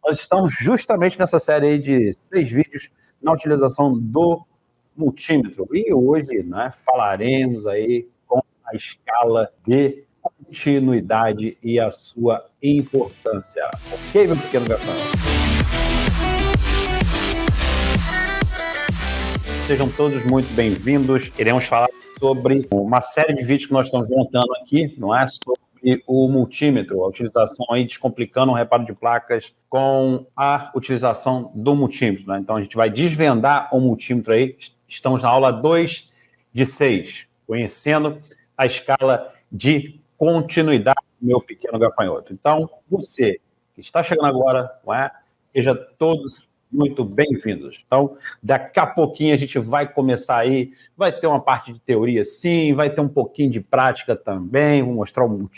Nós estamos justamente nessa série aí de 6 vídeos na utilização do multímetro. E hoje, né, falaremos aí com a escala de continuidade e a sua importância. Ok, meu pequeno Gabriel? Sejam todos muito bem-vindos. Iremos falar sobre uma série de vídeos que nós estamos montando aqui, não é? Sobre o multímetro, a utilização aí, descomplicando o reparo de placas com a utilização do multímetro, né? Então a gente vai desvendar o multímetro aí. Estamos na aula 2 de 6, conhecendo a escala de continuidade, meu pequeno gafanhoto. Então, você que está chegando agora, não é? Seja todos muito bem-vindos. Então, daqui a pouquinho a gente vai começar aí, vai ter uma parte de teoria sim, vai ter um pouquinho de prática também, vou mostrar o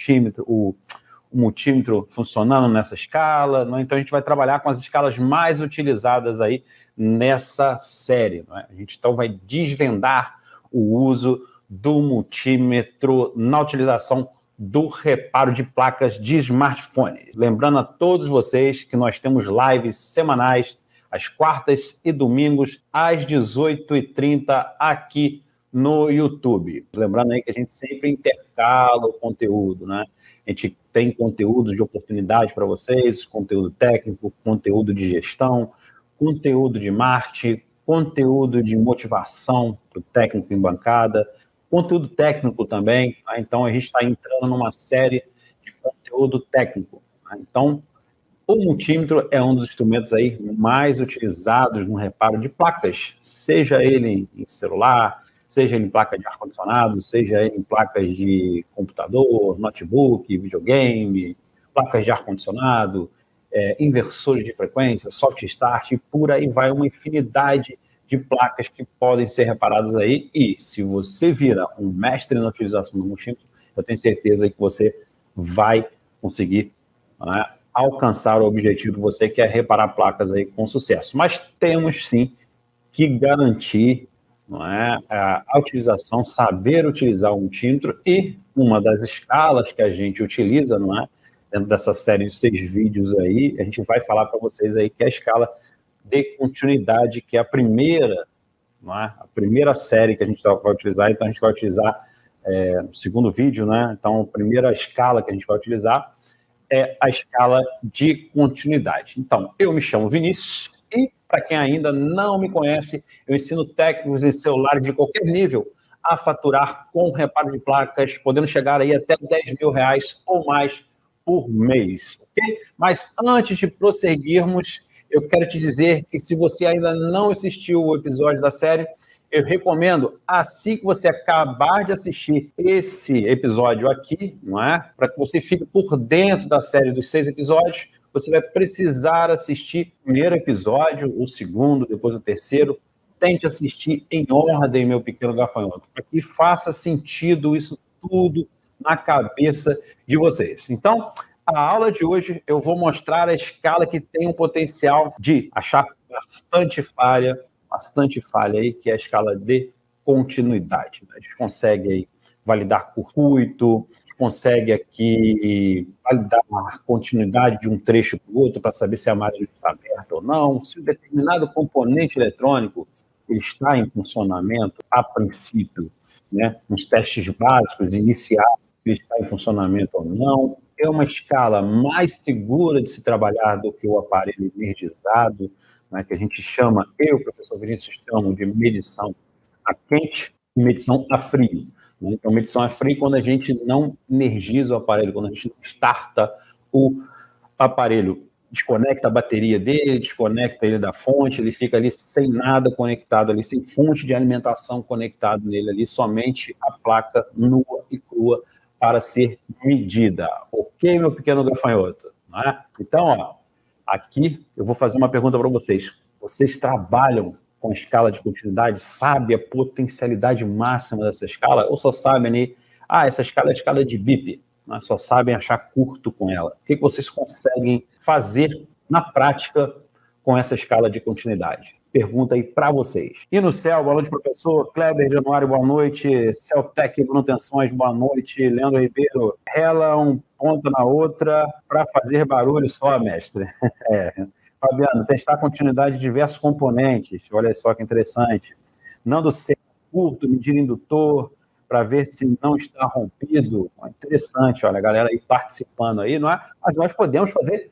multímetro funcionando nessa escala, né? Então a gente vai trabalhar com as escalas mais utilizadas aí nessa série, né? A gente então vai desvendar o uso do multímetro na utilização do reparo de placas de smartphone. Lembrando a todos vocês que nós temos lives semanais às quartas e domingos, às 18h30, aqui no YouTube. Lembrando aí que a gente sempre intercala o conteúdo, né? A gente tem conteúdo de oportunidade para vocês, conteúdo técnico, conteúdo de gestão, conteúdo de marketing, conteúdo de motivação para o técnico em bancada, conteúdo técnico também, tá? Então a gente está entrando numa série de conteúdo técnico, tá? Então, o multímetro é um dos instrumentos aí mais utilizados no reparo de placas, seja ele em celular, seja ele em placa de ar-condicionado, seja ele em placas de computador, notebook, videogame, placas de ar-condicionado, inversores de frequência, soft start, e por aí vai uma infinidade de placas que podem ser reparadas aí. E se você vira um mestre na utilização do multímetro, eu tenho certeza que você vai conseguir, né, alcançar o objetivo de você, que é reparar placas aí com sucesso. Mas temos sim que garantir, não é, a utilização, saber utilizar o multímetro, e uma das escalas que a gente utiliza, não é, dentro dessa série de 6 vídeos aí, a gente vai falar para vocês aí que é a escala de continuidade, que é a primeira, não é, a primeira série que a gente vai utilizar. Então a gente vai utilizar no segundo vídeo, né? Então a primeira escala que a gente vai utilizar é a escala de continuidade. Então, eu me chamo Vinícius e, para quem ainda não me conhece, eu ensino técnicos em celulares de qualquer nível a faturar com reparo de placas, podendo chegar aí até R$10.000 ou mais por mês, ok? Mas antes de prosseguirmos, eu quero te dizer que se você ainda não assistiu o episódio da série, eu recomendo, assim que você acabar de assistir esse episódio aqui, não é? Para que você fique por dentro da série dos 6 episódios, você vai precisar assistir o primeiro episódio, o segundo, depois o terceiro. Tente assistir em ordem, meu pequeno gafanhoto, para que faça sentido isso tudo na cabeça de vocês. Então, a aula de hoje eu vou mostrar a escala que tem um potencial de achar bastante falha aí, que é a escala de continuidade. A gente consegue aí validar curto, a gente consegue aqui validar a continuidade de um trecho para o outro para saber se a máquina está aberta ou não, se um determinado componente eletrônico ele está em funcionamento a princípio, né, nos testes básicos iniciais, ele está em funcionamento ou não. É uma escala mais segura de se trabalhar do que o aparelho energizado, né, que a gente chama, eu, professor Vinícius, chamo de medição a quente e medição a frio, né? Então, medição a frio quando a gente não energiza o aparelho, quando a gente não starta o aparelho, desconecta a bateria dele, desconecta ele da fonte, ele fica ali sem nada conectado ali, sem fonte de alimentação conectado nele ali, somente a placa nua e crua para ser medida. Ok, meu pequeno gafanhoto? Né? Então, ó, aqui eu vou fazer uma pergunta para vocês. Vocês trabalham com escala de continuidade? Sabem a potencialidade máxima dessa escala? Ou só sabem ali, essa escala é a escala de BIP, né? Só sabem achar curto com ela? O que vocês conseguem fazer na prática com essa escala de continuidade? pergunta aí para vocês. E no céu, boa noite, professor. Kleber Januário, boa noite. Celtec Manutenções, boa noite. Leandro Ribeiro, rela um ponto na outra para fazer barulho só, mestre. Fabiano, testar continuidade de diversos componentes. Olha só que interessante. Nando C, curto, medir indutor, para ver se não está rompido. Interessante, olha, a galera aí participando aí, não é? Mas nós podemos fazer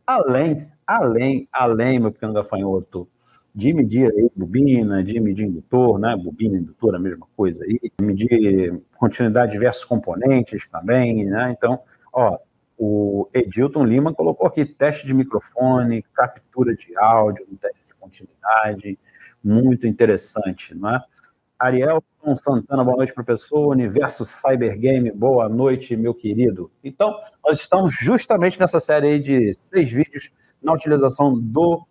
além, meu pequeno gafanhoto, de medir aí bobina, de medir indutor, né? Bobina e indutor, a mesma coisa aí. Medir continuidade de diversos componentes também, né? Então, ó, o Edilton Lima colocou aqui teste de microfone, captura de áudio, teste de continuidade, muito interessante, não é? Arielson Santana, boa noite, professor. Universo Cyber Game, boa noite, meu querido. Então, nós estamos justamente nessa série aí de 6 vídeos na utilização do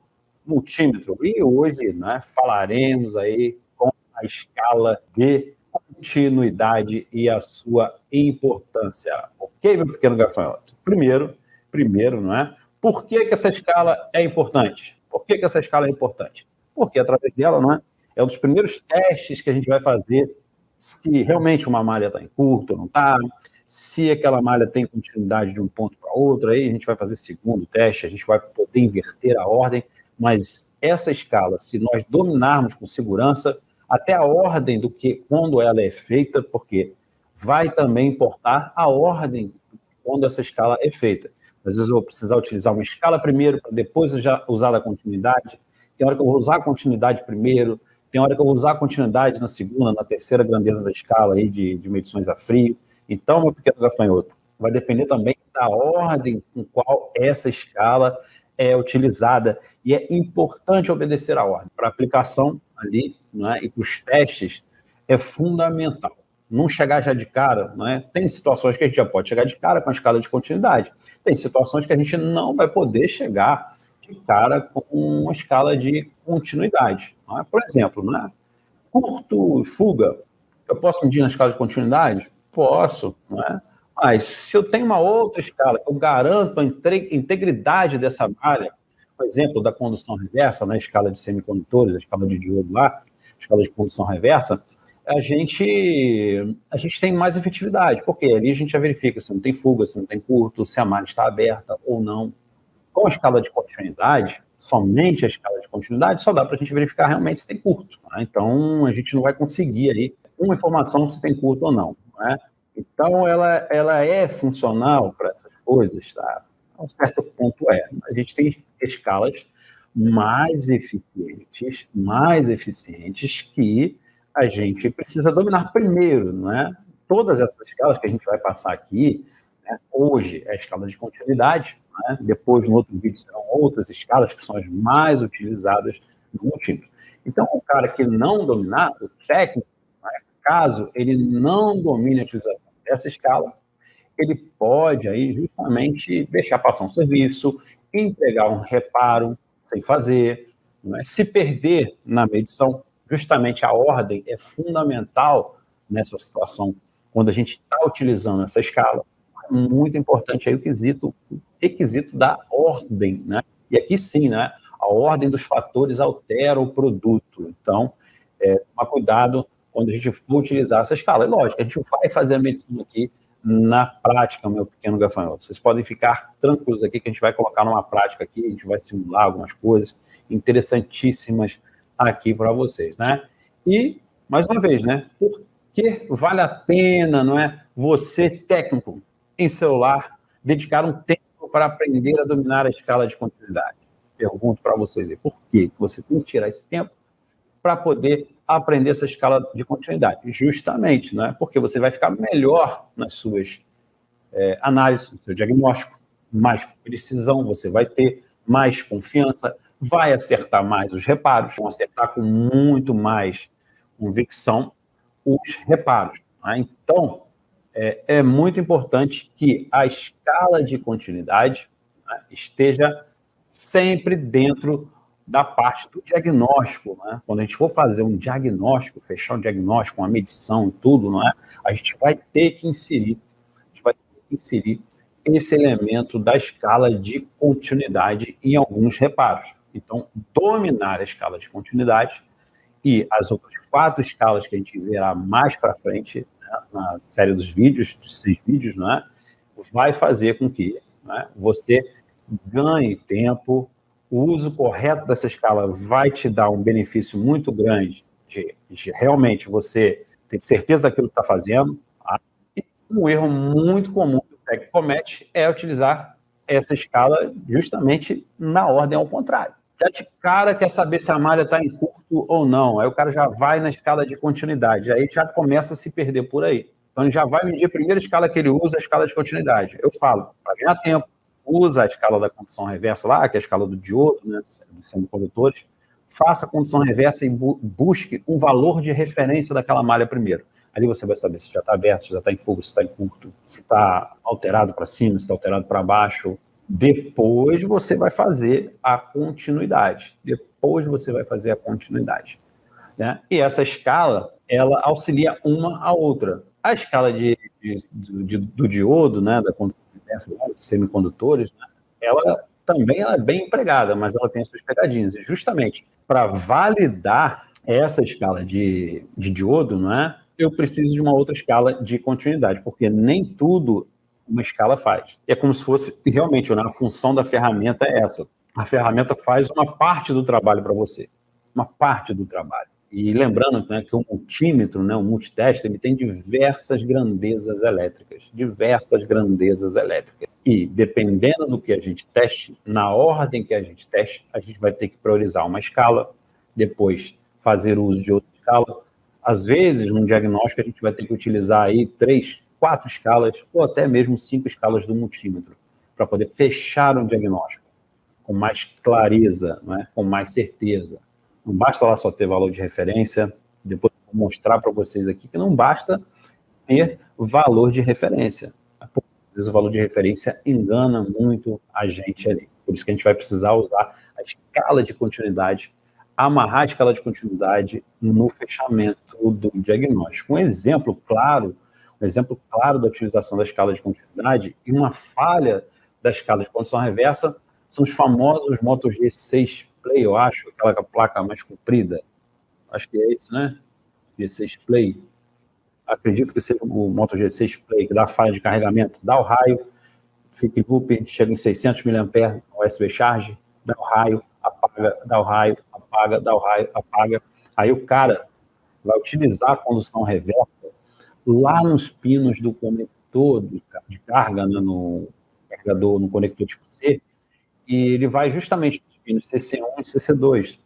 multímetro. E hoje, né, falaremos aí com a escala de continuidade e a sua importância. Ok, meu pequeno gafanhoto? Primeiro, não é? Por que essa escala é importante? Por que essa escala é importante? Porque através dela, não é? É um dos primeiros testes que a gente vai fazer se realmente uma malha está em curto ou não está, se aquela malha tem continuidade de um ponto para outro, aí a gente vai fazer segundo teste, a gente vai poder inverter a ordem, mas essa escala, se nós dominarmos com segurança, até a ordem do que quando ela é feita, porque vai também importar a ordem quando essa escala é feita. Às vezes eu vou precisar utilizar uma escala primeiro, para depois eu já usar a continuidade. Tem hora que eu vou usar a continuidade primeiro, tem hora que eu vou usar a continuidade na segunda, na terceira grandeza da escala aí de medições a frio. Então, meu pequeno gafanhoto, vai depender também da ordem com qual essa escala é utilizada. E é importante obedecer a ordem. Para a aplicação ali, né, e para os testes, é fundamental. Não chegar já de cara, né? Tem situações que a gente já pode chegar de cara com a escala de continuidade. Tem situações que a gente não vai poder chegar de cara com uma escala de continuidade. Não é? Por exemplo, né? Curto fuga, eu posso medir na escala de continuidade? Posso, não é? Mas se eu tenho uma outra escala que eu garanto a integridade dessa malha, por exemplo, da condução reversa, na escala de semicondutores, a escala de diodo lá, a escala de condução reversa, a gente tem mais efetividade, porque ali a gente já verifica se não tem fuga, se não tem curto, se a malha está aberta ou não. Com a escala de continuidade, somente a escala de continuidade, só dá para a gente verificar realmente se tem curto. Né? Então, a gente não vai conseguir aí uma informação se tem curto ou não. Né? Então, ela é funcional para essas coisas, tá? A um certo ponto é. A gente tem escalas mais eficientes que a gente precisa dominar primeiro, não é? Todas essas escalas que a gente vai passar aqui, né, hoje é a escala de continuidade, né? Depois, no outro vídeo, serão outras escalas que são as mais utilizadas no multímetro. Então, o cara que não dominar, o técnico, né, caso ele não domine a utilização dessa escala, ele pode aí justamente deixar passar um serviço, entregar um reparo sem fazer, né? Se perder na medição, justamente a ordem é fundamental nessa situação, quando a gente está utilizando essa escala. É muito importante aí o requisito da ordem, né? E aqui sim, né? A ordem dos fatores altera o produto. Então, tomar cuidado quando a gente for utilizar essa escala. É lógico, a gente vai fazer a medição aqui na prática, meu pequeno gafanhoto. Vocês podem ficar tranquilos aqui que a gente vai colocar numa prática aqui, a gente vai simular algumas coisas interessantíssimas aqui para vocês, né? E, mais uma vez, né? Por que vale a pena, não é? Você, técnico, em celular, dedicar um tempo para aprender a dominar a escala de continuidade? Pergunto para vocês aí, por que você tem que tirar esse tempo para poder aprender essa escala de continuidade? Justamente, né? Porque você vai ficar melhor nas suas análises, no seu diagnóstico, mais precisão você vai ter, mais confiança, vai acertar mais os reparos, vão acertar com muito mais convicção os reparos. Né? Então, é muito importante que a escala de continuidade, né, esteja sempre dentro da parte do diagnóstico. Né? Quando a gente for fazer um diagnóstico, fechar um diagnóstico, uma medição, tudo, não é? A gente vai ter que inserir esse elemento da escala de continuidade em alguns reparos. Então, dominar a escala de continuidade e as outras 4 escalas que a gente verá mais para frente, né, na série dos vídeos, dos 6 vídeos, né, vai fazer com que, né, você ganhe tempo. O uso correto dessa escala vai te dar um benefício muito grande de realmente você ter certeza daquilo que está fazendo. Tá? E um erro muito comum que o técnico comete é utilizar essa escala justamente na ordem ao contrário. Já de cara quer saber se a malha está em curto ou não. Aí o cara já vai na escala de continuidade. Aí já começa a se perder por aí. Então ele já vai medir a primeira escala que ele usa, a escala de continuidade. Eu falo, para ganhar tempo, usa a escala da condução reversa lá, que é a escala do diodo, né, dos semicondutores, faça a condução reversa e busque um valor de referência daquela malha primeiro. Ali você vai saber se já está aberto, se já está em fogo, se está em curto, se está alterado para cima, se está alterado para baixo. Depois você vai fazer a continuidade. Né? E essa escala, ela auxilia uma à outra. A escala do diodo, né, da condução reversa, dos semicondutores, né, ela também é bem empregada, mas ela tem as suas pegadinhas. E justamente para validar essa escala de diodo, não é? Eu preciso de uma outra escala de continuidade, porque nem tudo uma escala faz. É como se fosse, realmente, né, a função da ferramenta é essa. A ferramenta faz uma parte do trabalho para você. Uma parte do trabalho. E lembrando, né, que o multímetro, né, o multiteste, ele tem diversas grandezas elétricas. E, dependendo do que a gente teste, na ordem que a gente teste, a gente vai ter que priorizar uma escala, depois fazer uso de outra escala. Às vezes, num diagnóstico, a gente vai ter que utilizar aí 3, 4 escalas, ou até mesmo 5 escalas do multímetro, para poder fechar um diagnóstico com mais clareza, né, com mais certeza. Não basta lá só ter valor de referência, depois eu vou mostrar para vocês aqui que não basta ter valor de referência. Às vezes o valor de referência engana muito a gente ali. Por isso que a gente vai precisar usar a escala de continuidade, amarrar a escala de continuidade no fechamento do diagnóstico. Um exemplo claro da utilização da escala de continuidade e uma falha da escala de condução reversa são os famosos Moto G6 Play, eu acho, aquela placa mais comprida. Acho que é esse, né? G6 Play. Acredito que seja o Moto G6 Play, que dá falha de carregamento, dá o raio, fica em loop, chega em 600 mAh, USB Charge, dá o raio, apaga, dá o raio, apaga, dá o raio, apaga. Aí o cara vai utilizar a condução reversa lá nos pinos do conector de carga, né, no carregador, no conector tipo C, e ele vai justamente nos pinos CC1 e CC2,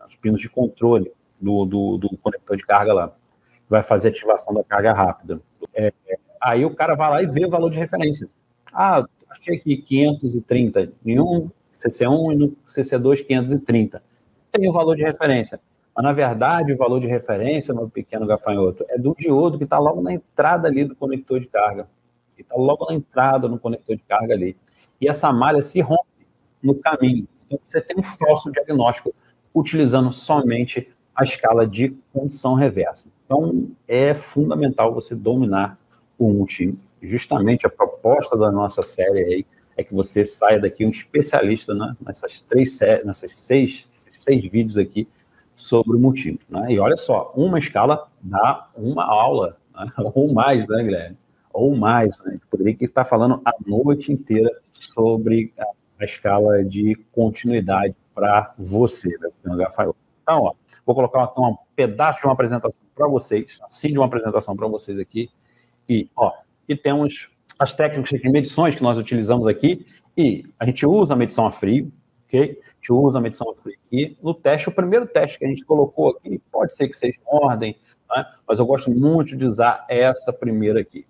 os pinos de controle do conector de carga lá. Vai fazer ativação da carga rápida. Aí o cara vai lá e vê o valor de referência. Ah, achei aqui 530 em um CC1 e no CC2 530. Tem o valor de referência. Mas, na verdade, o valor de referência, meu pequeno gafanhoto, é do diodo que está logo na entrada ali do conector de carga. Está logo na entrada no conector de carga ali. E essa malha se rompe no caminho. Então, você tem um falso diagnóstico utilizando somente a escala de condução reversa. Então, é fundamental você dominar o multímetro. Justamente a proposta da nossa série aí é que você saia daqui um especialista, né, nessas seis vídeos aqui sobre o multímetro. Né? E olha só, uma escala dá uma aula, né? Ou mais, né, Guilherme? Ou mais, né? Poderia estar falando a noite inteira sobre a escala de continuidade para você, né, Gafael. Então, ó, vou colocar aqui um pedaço de uma apresentação para vocês, assim de uma apresentação para vocês aqui, e temos as técnicas de medições que nós utilizamos aqui, e a gente usa a medição a frio, ok? A gente usa a medição a frio aqui. No teste, o primeiro teste que a gente colocou aqui, pode ser que seja em ordem, né? Mas eu gosto muito de usar essa primeira aqui,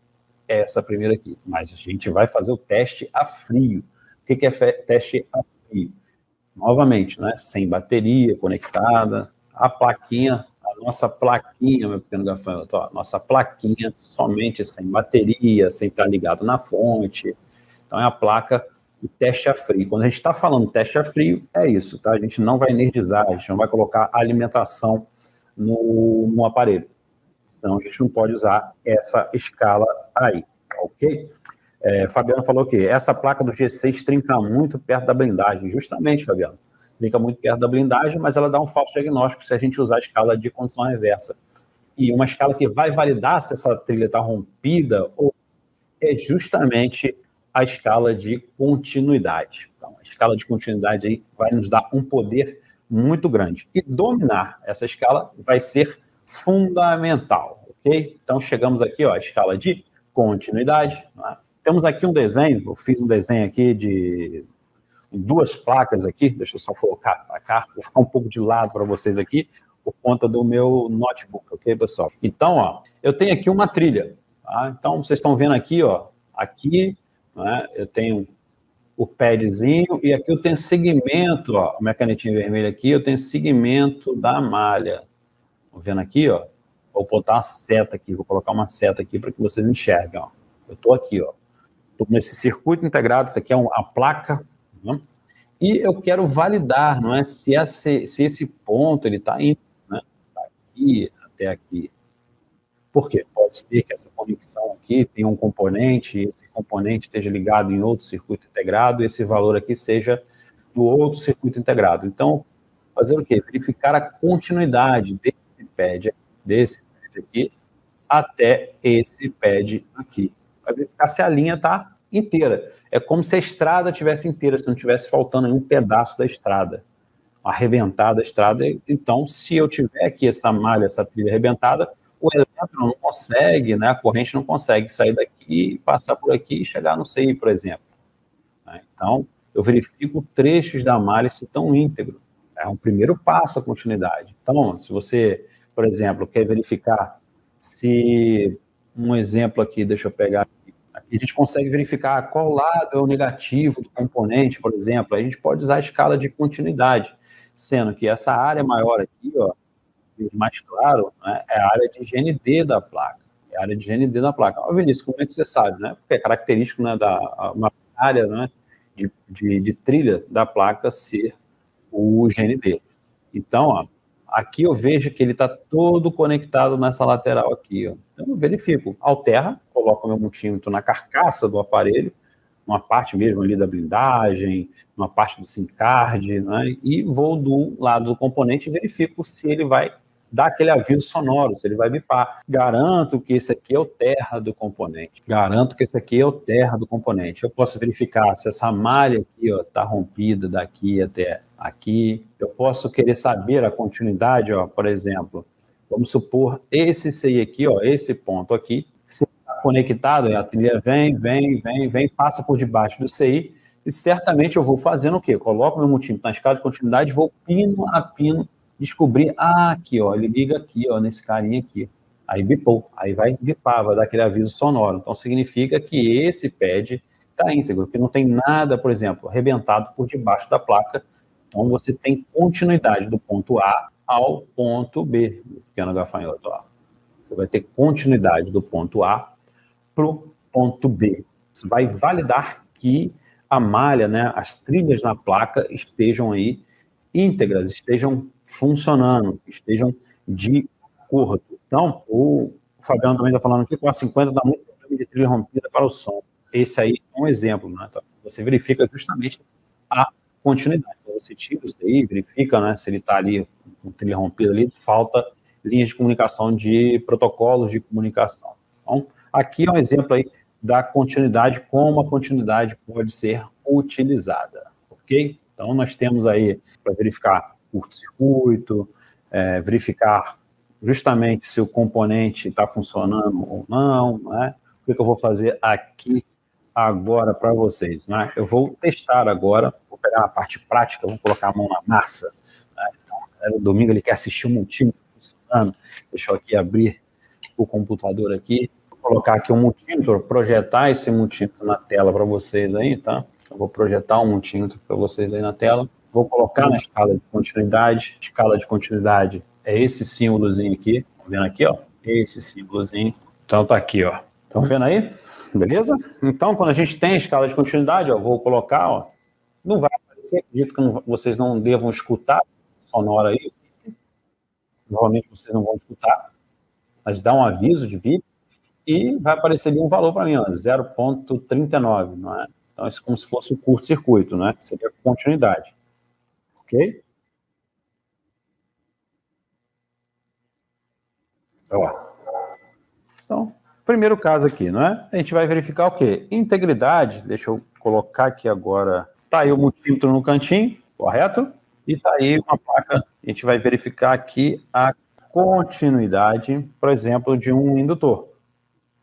mas a gente vai fazer o teste a frio. O que é teste a frio? Novamente, né, sem bateria conectada, a nossa plaquinha, meu pequeno gafanhoto, nossa plaquinha somente sem bateria, sem estar ligado na fonte. Então é a placa de teste a frio. Quando a gente está falando teste a frio, é isso, tá? A gente não vai energizar, a gente não vai colocar alimentação no aparelho. Então a gente não pode usar essa escala aí, ok? Fabiano falou que essa placa do G6 trinca muito perto da blindagem. Justamente, Fabiano. fica muito perto da blindagem, mas ela dá um falso diagnóstico se a gente usar a escala de condição reversa. E uma escala que vai validar se essa trilha está rompida ou é justamente a escala de continuidade. Então, a escala de continuidade aí vai nos dar um poder muito grande. E dominar essa escala vai ser fundamental, ok? Então, chegamos aqui, ó, à escala de continuidade. Né? Temos aqui um desenho, eu fiz um desenho aqui de 2 placas aqui, deixa eu só colocar para cá, vou ficar um pouco de lado para vocês aqui, por conta do meu notebook, ok, pessoal? Então, ó, eu tenho aqui uma trilha, tá? Então, vocês estão vendo aqui, ó, aqui, né, eu tenho o padzinho e aqui eu tenho segmento, ó, a minha canetinha vermelha aqui, eu tenho segmento da malha. Estão vendo aqui, ó? Vou botar uma seta aqui, vou colocar uma seta aqui para que vocês enxerguem, ó. Eu estou aqui, ó. Estou nesse circuito integrado, isso aqui é a placa, né? E eu quero validar, não é, se esse ponto ele está indo, né, daqui até aqui. Por quê? Pode ser que essa conexão aqui tenha um componente, e esse componente esteja ligado em outro circuito integrado, e esse valor aqui seja do outro circuito integrado. Então, fazer o quê? Verificar a continuidade desse pad aqui até esse pad aqui. Vai verificar se a linha está inteira. É como se a estrada estivesse inteira, se não estivesse faltando nenhum pedaço da estrada, arrebentada a estrada. Então, se eu tiver aqui essa malha, essa trilha arrebentada, o elétron não consegue, né, a corrente não consegue sair daqui, passar por aqui e chegar no CI, por exemplo. Então, eu verifico trechos da malha se estão íntegros. É um primeiro passo a continuidade. Então, se você, por exemplo, quer verificar se, um exemplo aqui, deixa eu pegar aqui, a gente consegue verificar qual lado é o negativo do componente, por exemplo, a gente pode usar a escala de continuidade, sendo que essa área maior aqui, ó, mais claro, né, é a área de GND da placa. É a área de GND da placa. Ó, Vinícius, como é que você sabe, né? Porque é característico, né, uma área, né, de trilha da placa ser o GND. Então, ó, aqui eu vejo que ele está todo conectado nessa lateral aqui. Ó. Então, eu verifico, alterra, coloco o meu multímetro na carcaça do aparelho, uma parte mesmo ali da blindagem, uma parte do SIM card, né, e vou do lado do componente e verifico se ele vai dar aquele aviso sonoro, se ele vai bipar. Garanto que esse aqui é o terra do componente. Garanto que esse aqui é o terra do componente. Eu posso verificar se essa malha aqui está rompida daqui até aqui. Eu posso querer saber a continuidade, ó, por exemplo, vamos supor esse CI aqui, ó, esse ponto aqui, se está conectado, a trilha vem, passa por debaixo do CI, e certamente eu vou fazendo o quê? Coloco meu multímetro na escala de continuidade, vou pino a pino descobrir, aqui, ó, ele liga aqui, ó, nesse carinha aqui. Aí bipou, aí vai bipar, vai dar aquele aviso sonoro. Então significa que esse pad está íntegro, que não tem nada, por exemplo, arrebentado por debaixo da placa. Então você tem continuidade do ponto A ao ponto B, pequeno gafanhoto, ó. Você vai ter continuidade do ponto A para o ponto B. Isso vai validar que a malha, né, as trilhas na placa estejam aí íntegras, estejam funcionando, estejam de acordo. Então, o Fabiano também está falando aqui, com a 50 dá muito problema de trilha rompida para o som. Esse aí é um exemplo, né? Então, você verifica justamente a continuidade. Então, você tira isso aí, verifica, né, se ele está ali com trilha rompida ali, falta linhas de comunicação de protocolos de comunicação. Então, aqui é um exemplo aí da continuidade, como a continuidade pode ser utilizada, ok? Então, nós temos aí para verificar curto-circuito, verificar justamente se o componente está funcionando ou não, né? O que eu vou fazer aqui agora para vocês, né? Eu vou testar agora, vou pegar a parte prática, vou colocar a mão na massa, né? Então, no domingo ele quer assistir um multímetro funcionando, deixa eu aqui abrir o computador aqui, vou colocar aqui um multímetro, projetar esse multímetro na tela para vocês aí, tá? Eu vou projetar um multímetro para vocês aí na tela. Vou colocar na escala de continuidade. Escala de continuidade é esse símbolozinho aqui. Estão vendo aqui, ó? Esse símbolozinho. Então tá aqui, ó. Estão vendo aí? Beleza? Então, quando a gente tem a escala de continuidade, ó, vou colocar, ó. Não vai aparecer, acredito que vocês não devam escutar sonora aí. Provavelmente vocês não vão escutar, mas dá um aviso de bip e vai aparecer ali um valor para mim, ó, 0,39, não é? Então, isso é como se fosse um curto-circuito, né? Seria continuidade. ok? Ó. Então, primeiro caso aqui, não é? A gente vai verificar o quê? Integridade, deixa eu colocar aqui agora, tá aí o multímetro no cantinho, correto? E tá aí uma placa, a gente vai verificar aqui a continuidade, por exemplo, de um indutor.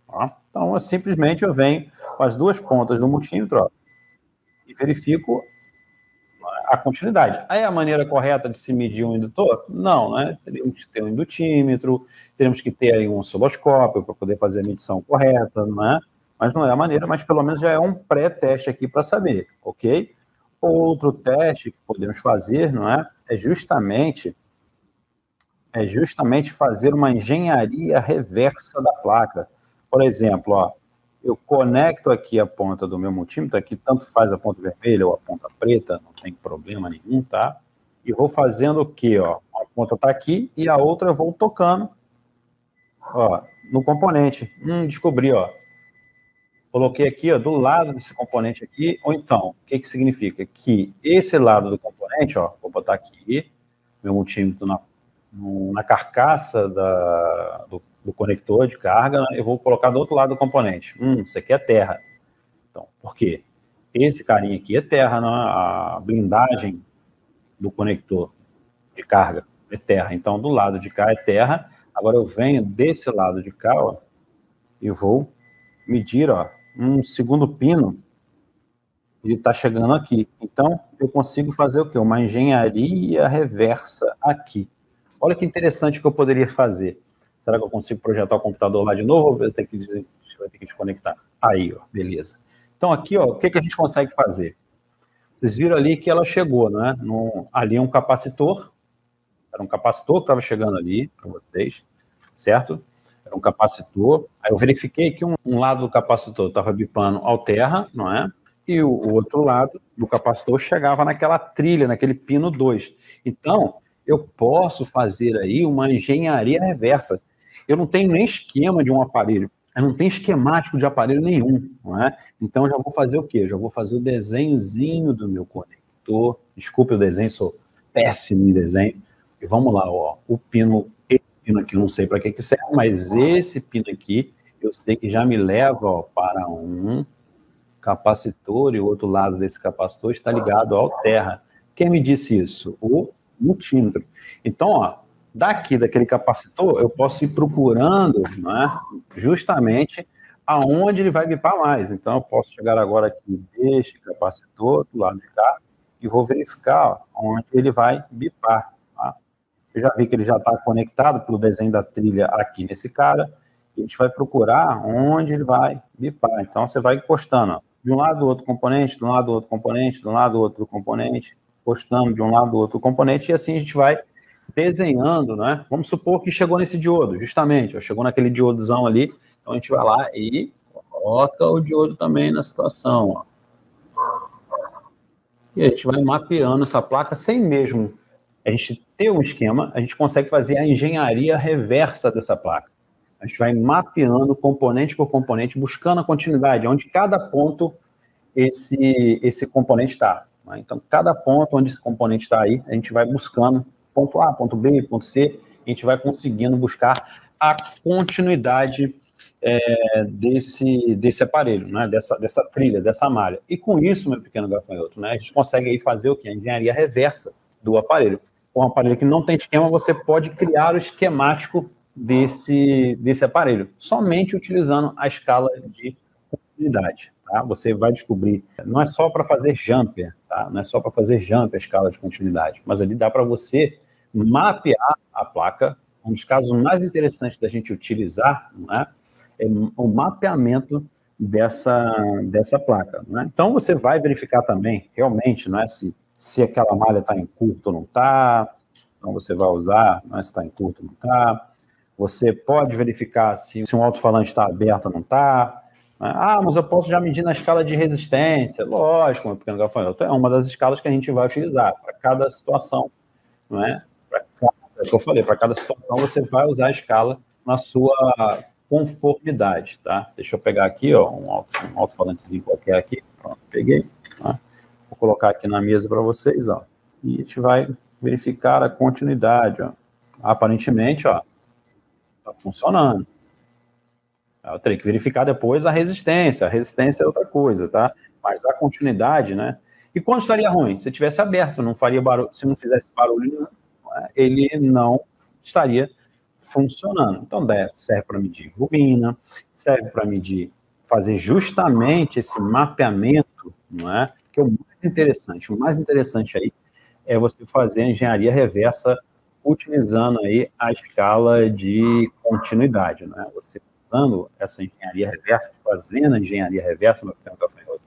Tá? Então, simplesmente eu venho com as duas pontas do multímetro, ó, e verifico a continuidade. Aí a maneira correta de se medir um indutor? Não, né? Teríamos que ter um indutímetro, teríamos que ter aí um osciloscópio para poder fazer a medição correta, não é? Mas não é a maneira, mas pelo menos já é um pré-teste aqui para saber, ok? Outro teste que podemos fazer, não é? É justamente fazer uma engenharia reversa da placa. Por exemplo, ó, eu conecto aqui a ponta do meu multímetro, aqui tanto faz a ponta vermelha ou a ponta preta, não tem problema nenhum, tá? E vou fazendo o quê, ó? Uma ponta tá aqui e a outra eu vou tocando, ó, no componente. Descobri, ó. Coloquei aqui, ó, do lado desse componente aqui, ou então, o que que significa? Que esse lado do componente, ó, vou botar aqui, meu multímetro na carcaça do conector de carga, eu vou colocar do outro lado do componente. Isso aqui é terra. Então, por quê? Esse carinha aqui é terra, né? A blindagem do conector de carga é terra. Então, do lado de cá é terra. Agora eu venho desse lado de cá, ó, e vou medir, ó, um segundo pino, ele está chegando aqui. Então, eu consigo fazer o quê? Uma engenharia reversa aqui. Olha que interessante que eu poderia fazer. Será que eu consigo projetar o computador lá de novo ou vai ter que desconectar? Aí, ó, beleza. Então, aqui, ó, o que a gente consegue fazer? Vocês viram ali que ela chegou, né? Ali é um capacitor. Era um capacitor que estava chegando ali para vocês, certo? Era um capacitor. Aí eu verifiquei que um lado do capacitor estava bipando ao terra, não é? E o outro lado do capacitor chegava naquela trilha, naquele pino 2. Então, eu posso fazer aí uma engenharia reversa. Eu não tenho nem esquema de um aparelho, eu não tenho esquemático de aparelho nenhum, não é? Então, eu já vou fazer o quê? Eu já vou fazer o desenhozinho do meu conector. Desculpe o desenho, sou péssimo em desenho. E vamos lá, ó, esse pino aqui eu não sei para que serve, mas esse pino aqui eu sei que já me leva, ó, para um capacitor, e o outro lado desse capacitor está ligado ao terra. Quem me disse isso? O multímetro. Então, ó, daquele capacitor, eu posso ir procurando, né, justamente aonde ele vai bipar mais. Então, eu posso chegar agora aqui deste capacitor, do lado de cá, e vou verificar onde ele vai bipar. Tá? Eu já vi que ele já está conectado pelo desenho da trilha aqui nesse cara, e a gente vai procurar onde ele vai bipar. Então, você vai encostando, ó, de um lado do outro componente, de um lado do outro componente, de um lado do outro componente, encostando de um lado do outro componente, e assim a gente vai desenhando, né? Vamos supor que chegou nesse diodo, justamente, ó, chegou naquele diodozão ali, então a gente vai lá e coloca o diodo também na situação, ó. E a gente vai mapeando essa placa sem mesmo a gente ter um esquema, a gente consegue fazer a engenharia reversa dessa placa. A gente vai mapeando componente por componente, buscando a continuidade, onde cada ponto esse componente está. Né? Então, cada ponto onde esse componente está aí, a gente vai buscando ponto A, ponto B, ponto C, a gente vai conseguindo buscar a continuidade desse aparelho, né? dessa trilha, dessa malha. E com isso, meu pequeno gafanhoto, né? A gente consegue aí fazer o quê? A engenharia reversa do aparelho. Com um aparelho que não tem esquema, você pode criar o esquemático desse aparelho, somente utilizando a escala de continuidade. Tá? Você vai descobrir, não é só para fazer jumper, tá? Não é só para fazer jumper a escala de continuidade, mas ali dá para você mapear a placa. Um dos casos mais interessantes da gente utilizar, né, é o mapeamento dessa placa. Né? Então, você vai verificar também, realmente, né, se aquela malha está em curto ou não está. Então, você vai usar, né, se está em curto ou não está. Você pode verificar se um alto-falante está aberto ou não está. Ah, mas eu posso já medir na escala de resistência. Lógico, meu pequeno gafanhoto, é uma das escalas que a gente vai utilizar para cada situação. Não é? É o que eu falei, para cada situação você vai usar a escala na sua conformidade. Tá? Deixa eu pegar aqui, ó, um alto-falantezinho qualquer aqui. Pronto, peguei. Tá? Vou colocar aqui na mesa para vocês. Ó. e a gente vai verificar a continuidade, ó. Aparentemente, ó, tá funcionando. Eu teria que verificar depois a resistência é outra coisa, tá? Mas a continuidade, né? E quando estaria ruim? Se tivesse aberto, não faria barulho, se não fizesse barulho, ele não estaria funcionando. Então, serve para medir bobina, serve para medir, fazer justamente esse mapeamento, não é? Que é o mais interessante aí é você fazer a engenharia reversa utilizando aí a escala de continuidade, né? Você usando essa engenharia reversa, fazendo a engenharia reversa no gafanhoto,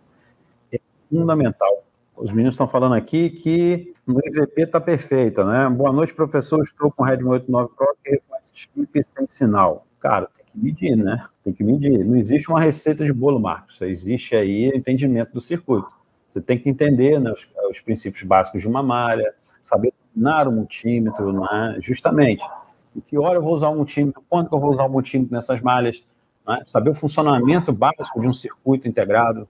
é fundamental. Os meninos estão falando aqui que no IVP está perfeita, né? Boa noite, professor. Estou com o Redmi 89 Pro que reconhece chip sem sinal. Cara, tem que medir, né? Tem que medir. Não existe uma receita de bolo, Marcos. Existe aí entendimento do circuito. Você tem que entender, né, os princípios básicos de uma malha, saber dominar o multímetro, né? Justamente. Em que hora eu vou usar o multímetro? Quando que eu vou usar o multímetro nessas malhas? Né? Saber o funcionamento básico de um circuito integrado,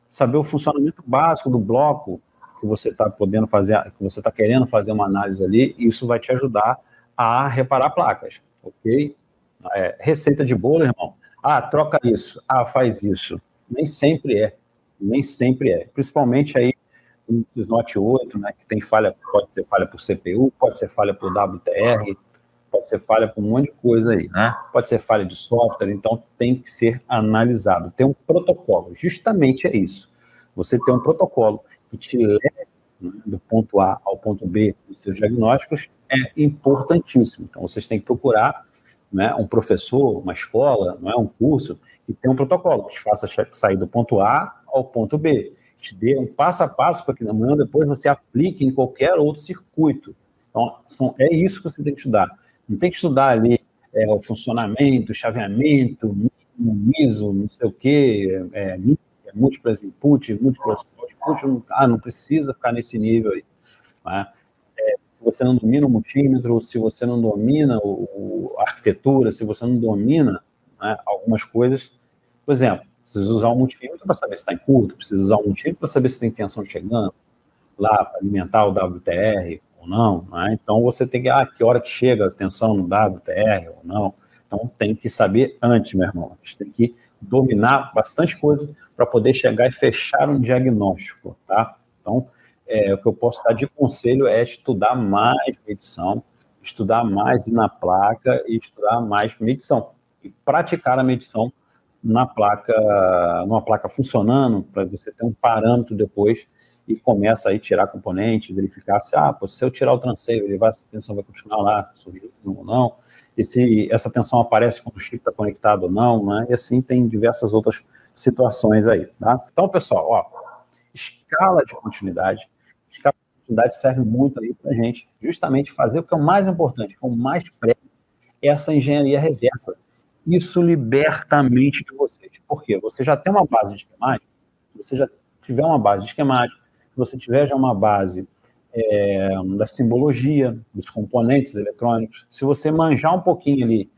saber o funcionamento básico do bloco que você está podendo fazer, que você está querendo fazer uma análise ali, e isso vai te ajudar a reparar placas, ok? Receita de bolo, irmão. Ah, troca isso. Ah, faz isso. Nem sempre é. Nem sempre é. Principalmente aí no Note 8, né, que tem falha, pode ser falha por CPU, pode ser falha por WTR, pode ser falha por um monte de coisa aí, né? Pode ser falha de software, então tem que ser analisado. Tem um protocolo, justamente é isso. Você tem um protocolo que te leva, né, do ponto A ao ponto B dos seus diagnósticos é importantíssimo. Então vocês têm que procurar, né, um professor, uma escola, não é um curso, que tem um protocolo que te faça sair do ponto A ao ponto B, te dê um passo a passo para que amanhã depois você aplique em qualquer outro circuito. Então, é isso que você tem que estudar. Não tem que estudar ali o funcionamento, chaveamento, MISO, não sei o quê, múltiplas input, múltiplas output, não precisa ficar nesse nível aí. Né? Se você não domina o multímetro, se você não domina a arquitetura, se você não domina, né, algumas coisas, por exemplo, precisa usar um multímetro para saber se está em curto, precisa usar um multímetro para saber se tem tensão chegando, lá para alimentar o WTR ou não, né? Então você tem que, que hora que chega a tensão no WTR ou não. Então tem que saber antes, meu irmão. A gente tem que dominar bastante coisa para poder chegar e fechar um diagnóstico, tá? Então, o que eu posso dar de conselho é estudar mais medição, estudar mais na placa e estudar mais medição. E praticar a medição numa placa funcionando, para você ter um parâmetro depois e começa aí a tirar componente, verificar se eu tirar o transeio, a tensão vai continuar lá, surgindo ou não, e se essa tensão aparece quando o chip está conectado ou não, né? E assim tem diversas outras situações aí, tá? Então, pessoal, escala de continuidade serve muito aí para a gente justamente fazer o que é o mais importante, o que é o mais prévio, essa engenharia reversa. Isso liberta a mente de vocês. Por quê? Você já tem uma base de esquemática, você já tiver uma base de esquemática, se você tiver já uma base da simbologia, dos componentes eletrônicos, se você manjar um pouquinho ali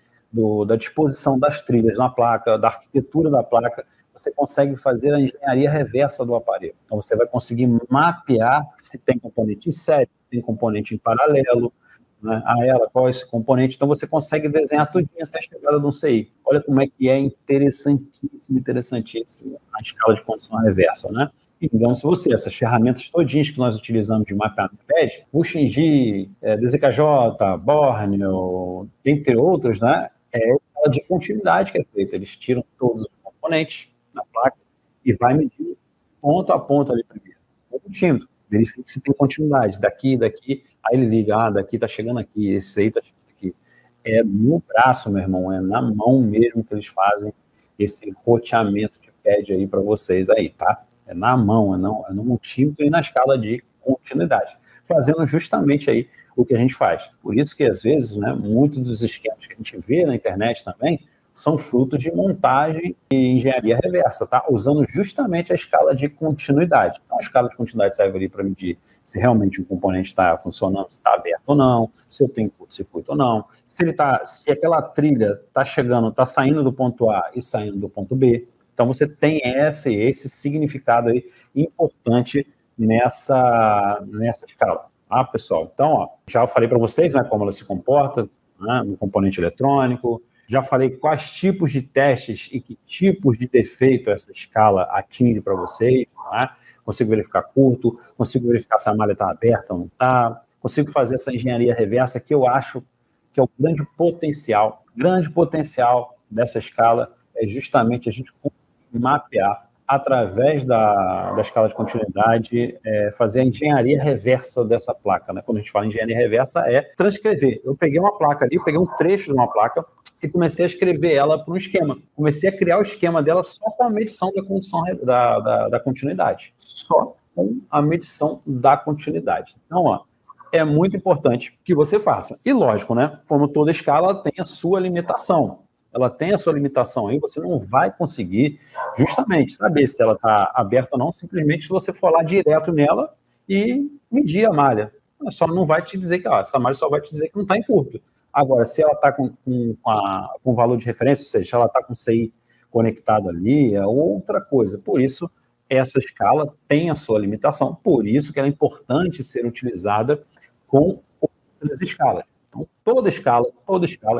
da disposição das trilhas na placa, da arquitetura da placa, você consegue fazer a engenharia reversa do aparelho. Então você vai conseguir mapear se tem componente em série, se tem componente em paralelo, né, a ela, qual é esse componente, então você consegue desenhar tudo até a chegada de um CI. Olha como é que é interessantíssimo a escala de condição reversa, né? E digamos você, essas ferramentas todinhas que nós utilizamos de mapeamento PED, Buxingi, DZKJ, Borneo, entre outros, né, é a de continuidade que é feita. Eles tiram todos os componentes na placa e vai medir ponto a ponto ali primeiro. O multímetro, verifique se tem continuidade. Daqui, aí ele liga, daqui tá chegando aqui, esse aí tá chegando aqui. É no braço, meu irmão, é na mão mesmo que eles fazem esse roteamento de PED aí para vocês aí, tá? É na mão, é no multímetro e na escala de continuidade, fazendo justamente aí o que a gente faz. Por isso que, às vezes, né, muitos dos esquemas que a gente vê na internet também são frutos de montagem e engenharia reversa, tá? Usando justamente a escala de continuidade. Então, a escala de continuidade serve ali para medir se realmente o componente está funcionando, se está aberto ou não, se eu tenho curto-circuito ou não, se aquela trilha está saindo do ponto A e saindo do ponto B. Então, você tem esse significado aí importante nessa escala, tá, pessoal? Então, ó, já falei para vocês, né, como ela se comporta, né, no componente eletrônico, já falei quais tipos de testes e que tipos de defeito essa escala atinge para vocês, né? Consigo verificar curto, consigo verificar se a malha está aberta ou não está, consigo fazer essa engenharia reversa que eu acho que é o grande potencial dessa escala é justamente a gente mapear através da escala de continuidade, fazer a engenharia reversa dessa placa, né? Quando a gente fala em engenharia reversa, é transcrever. Eu peguei uma placa ali, eu peguei um trecho de uma placa e comecei a escrever ela para um esquema. Comecei a criar o esquema dela só com a medição da condição da continuidade. Só com a medição da continuidade. Então, ó, é muito importante que você faça. E lógico, né? Como toda escala tem a sua limitação. Ela tem a sua limitação aí, você não vai conseguir justamente saber se ela está aberta ou não, simplesmente se você for lá direto nela e medir a malha. Ela só não vai te dizer que essa malha só vai te dizer que não está em curto. Agora, se ela está com valor de referência, ou seja, se ela está com CI conectado ali, é outra coisa. Por isso, essa escala tem a sua limitação, por isso que ela é importante ser utilizada com outras escalas. Então, toda escala,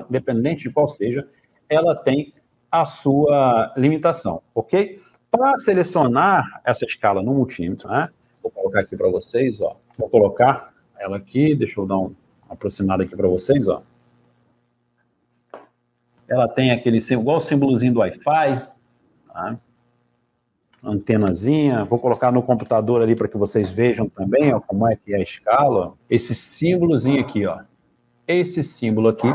independente de qual seja, ela tem a sua limitação, ok? Para selecionar essa escala no multímetro, né? Vou colocar aqui para vocês, ó. Vou colocar ela aqui, deixa eu dar uma aproximada aqui para vocês, ó. Ela tem aquele igual o símbolozinho do Wi-Fi, tá? Antenazinha, vou colocar no computador ali para que vocês vejam também, ó, como é que é a escala. Esse símbolozinho aqui, ó. Esse símbolo aqui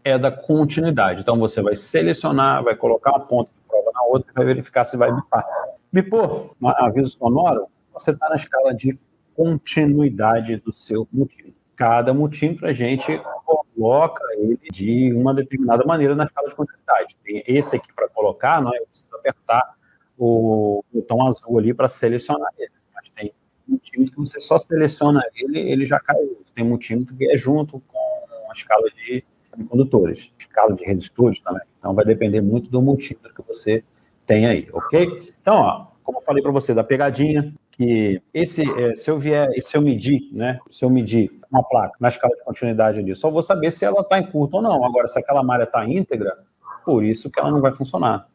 é da continuidade. Então, você vai selecionar, vai colocar uma ponta de prova na outra e vai verificar se vai bipar. Bipou, um aviso sonoro, você está na escala de continuidade do seu multímetro. Cada multímetro a gente coloca ele de uma determinada maneira na escala de continuidade. Tem esse aqui para colocar, não é? Eu preciso apertar o botão azul ali para selecionar ele. Mas tem multímetro que você só seleciona ele já caiu. Tem multímetro que é junto com a escala de condutores, escala de resistores também. Então vai depender muito do multímetro que você tem aí, ok? Então, ó, como eu falei para você da pegadinha, que se eu medir uma placa na escala de continuidade ali, só vou saber se ela está em curto ou não. Agora, se aquela malha está íntegra, por isso que ela não vai funcionar.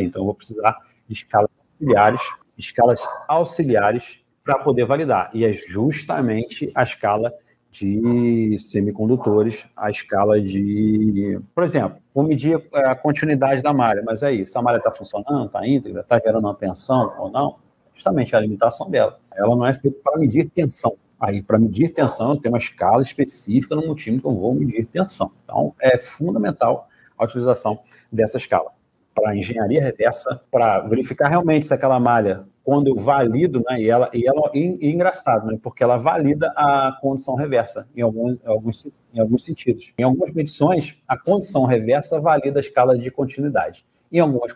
Então, eu vou precisar de escalas auxiliares para poder validar. E é justamente a escala de semicondutores, a escala de... Por exemplo, vou medir a continuidade da malha, mas aí, se a malha está funcionando, está íntegra, está gerando uma tensão ou não, justamente a limitação dela. Ela não é feita para medir tensão. Aí, para medir tensão, eu tenho uma escala específica no multímetro que eu vou medir tensão. Então, é fundamental a utilização dessa escala para engenharia reversa, para verificar realmente se aquela malha, quando eu valido, né, e engraçado, né, porque ela valida a condição reversa em alguns sentidos. Em algumas medições, a condição reversa valida a escala de continuidade. Em algumas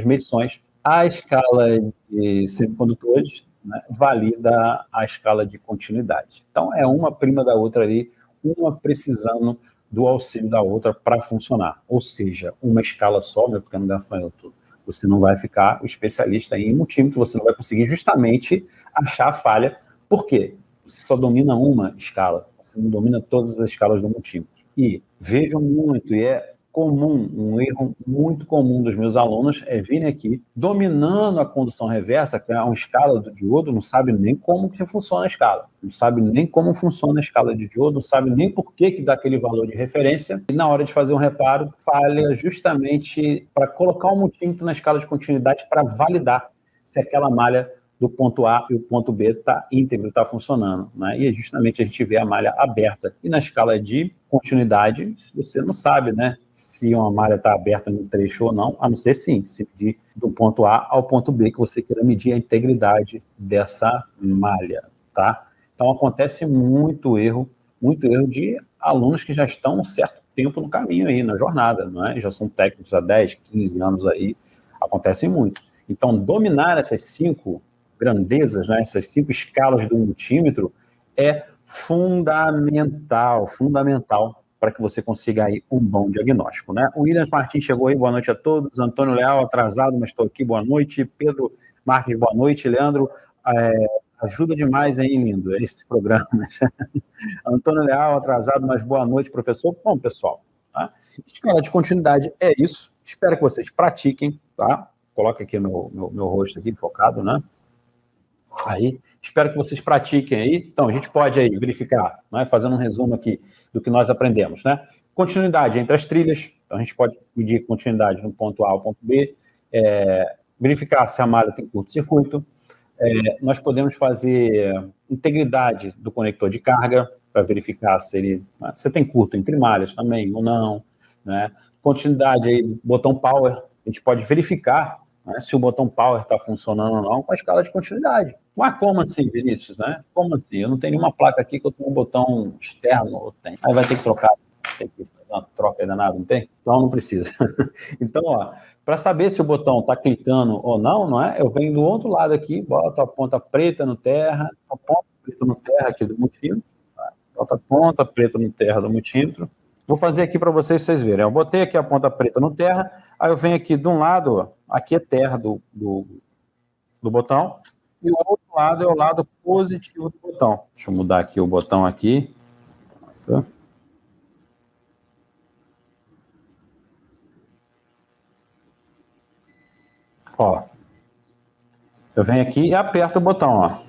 medições, a escala de semicondutores, né, valida a escala de continuidade. Então, é uma prima da outra ali, uma precisando do auxílio da outra para funcionar. Ou seja, uma escala só, porque no gafanhoto você não vai ficar o especialista em multímetro, você não vai conseguir justamente achar a falha. Por quê? Você só domina uma escala, você não domina todas as escalas do multímetro. E vejam muito, e é comum, um erro muito comum dos meus alunos é virem aqui dominando a condução reversa, que é uma escala do diodo, não sabe nem como que funciona a escala, não sabe nem como funciona a escala de diodo, não sabe nem por que dá aquele valor de referência, e na hora de fazer um reparo, falha justamente para colocar o multímetro na escala de continuidade para validar se aquela malha do ponto A e o ponto B está íntegro, está funcionando, né? E justamente a gente vê a malha aberta. E na escala de continuidade, você não sabe, né, se uma malha está aberta no trecho ou não, a não ser sim, se medir do ponto A ao ponto B, que você queira medir a integridade dessa malha, tá? Então acontece muito erro de alunos que já estão um certo tempo no caminho aí, na jornada, não é? Já são técnicos há 10, 15 anos aí, acontece muito. Então, dominar essas 5 grandezas, né, essas 5 escalas do multímetro, é fundamental para que você consiga aí um bom diagnóstico, né? O Williams Martins chegou aí, boa noite a todos. Antônio Leal, atrasado, mas estou aqui, boa noite. Pedro Marques, boa noite. Leandro Ajuda demais, hein, lindo, esse programa. Antônio Leal, atrasado, mas boa noite, professor. Bom, pessoal, tá? Escala de continuidade é isso. Espero que vocês pratiquem, tá? Coloca aqui meu rosto aqui, focado, né? Aí, espero que vocês pratiquem aí. Então, a gente pode aí verificar, né, fazendo um resumo aqui do que nós aprendemos, né? Continuidade entre as trilhas. Então, a gente pode medir continuidade no ponto A ao ponto B, verificar se a malha tem curto-circuito. Nós podemos fazer integridade do conector de carga para verificar se ele você tem curto entre malhas também ou não, né? Continuidade aí do botão power, a gente pode verificar, né, se o botão power está funcionando ou não com a escala de continuidade. Mas como assim, Vinícius, né? Como assim? Eu não tenho nenhuma placa aqui que eu tenho um botão externo, ou tem. Aí vai ter que trocar, tem que fazer uma troca aí danada, não tem? Então não precisa. Então, ó, para saber se o botão está clicando ou não, não é? Eu venho do outro lado aqui, boto a ponta preta no terra, a ponta preta no terra aqui do multímetro, tá? Boto a ponta preta no terra do multímetro. Vou fazer aqui para vocês verem. Eu botei aqui a ponta preta no terra, aí eu venho aqui de um lado, ó, aqui é terra do botão, e o outro lado é o lado positivo do botão. Deixa eu mudar aqui o botão aqui. Tá? Ó, eu venho aqui e aperto o botão, ó.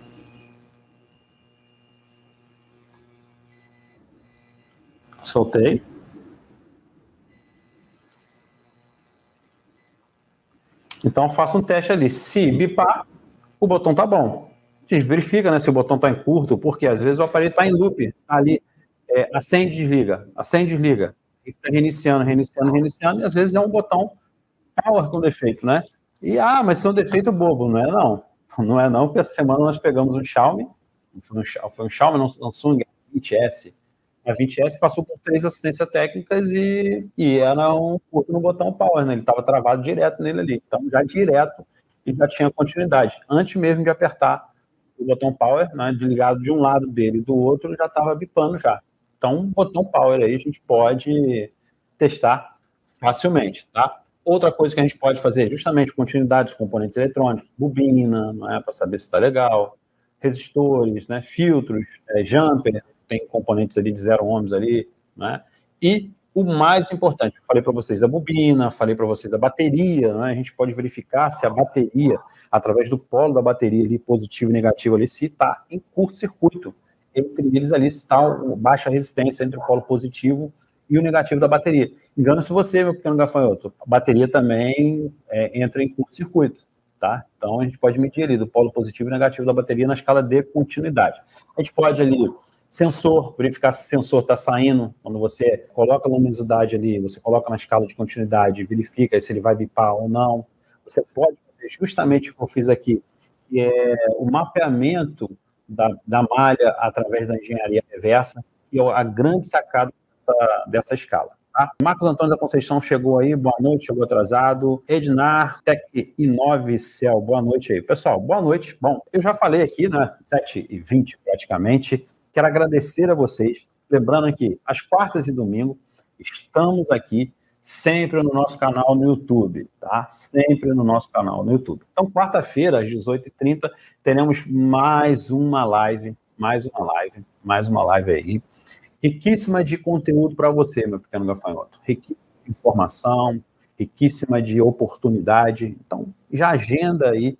Soltei. Então, faço um teste ali. Se bipar, o botão tá bom. A gente verifica, né, se o botão está em curto, porque às vezes o aparelho está em loop. Ali, acende, desliga. E fica reiniciando, e às vezes é um botão power com defeito, né? Mas isso é um defeito bobo, não é não. Não é não, porque essa semana nós pegamos um Xiaomi, foi um Xiaomi, não, Samsung 20S. A 20S passou por 3 assistências técnicas e era um curto no botão power, né? Ele estava travado direto nele ali. Então, já direto, ele já tinha continuidade. Antes mesmo de apertar o botão power, né, desligado de um lado dele e do outro, já estava bipando já. Então, botão power aí a gente pode testar facilmente, tá? Outra coisa que a gente pode fazer é justamente continuidade dos componentes eletrônicos, bobina, não é, para saber se está legal, resistores, né, filtros, jumper, tem componentes ali de 0 ohms ali, né? E o mais importante, eu falei para vocês da bobina, falei para vocês da bateria, né? A gente pode verificar se a bateria, através do polo da bateria ali, positivo e negativo ali, se está em curto-circuito. Entre eles ali está baixa resistência entre o polo positivo e o negativo da bateria. Engana-se você, meu pequeno gafanhoto, a bateria também entra em curto-circuito, tá? Então a gente pode medir ali do polo positivo e negativo da bateria na escala de continuidade. A gente pode ali sensor, verificar se o sensor está saindo, quando você coloca a luminosidade ali, você coloca na escala de continuidade, verifica se ele vai bipar ou não. Você pode fazer justamente o que eu fiz aqui, que é o mapeamento da malha através da engenharia reversa, que é a grande sacada dessa escala. Tá? Marcos Antônio da Conceição chegou aí, boa noite, chegou atrasado. Ednar Tec i9 Cell, boa noite aí. Pessoal, boa noite. Bom, eu já falei aqui, né, 7h20 praticamente. Quero agradecer a vocês, lembrando que às quartas e domingo estamos aqui sempre no nosso canal no YouTube, tá? Sempre no nosso canal no YouTube. Então, quarta-feira, às 18h30, teremos mais uma live aí, riquíssima de conteúdo para você, meu pequeno gafanhoto. Riquíssima de informação, riquíssima de oportunidade. Então, já agenda aí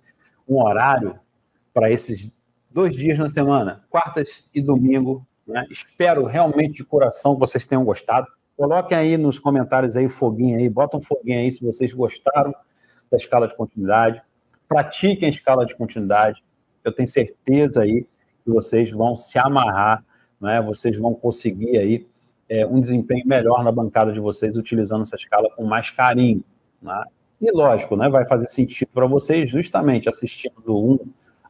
um horário para esses 2 dias na semana, quartas e domingo, né? Espero realmente de coração que vocês tenham gostado. Coloquem aí nos comentários aí foguinho aí, bota um foguinho aí se vocês gostaram da escala de continuidade. Pratiquem a escala de continuidade. Eu tenho certeza aí que vocês vão se amarrar, né? Vocês vão conseguir aí um desempenho melhor na bancada de vocês utilizando essa escala com mais carinho, né? E lógico, né, vai fazer sentido para vocês justamente assistindo do 1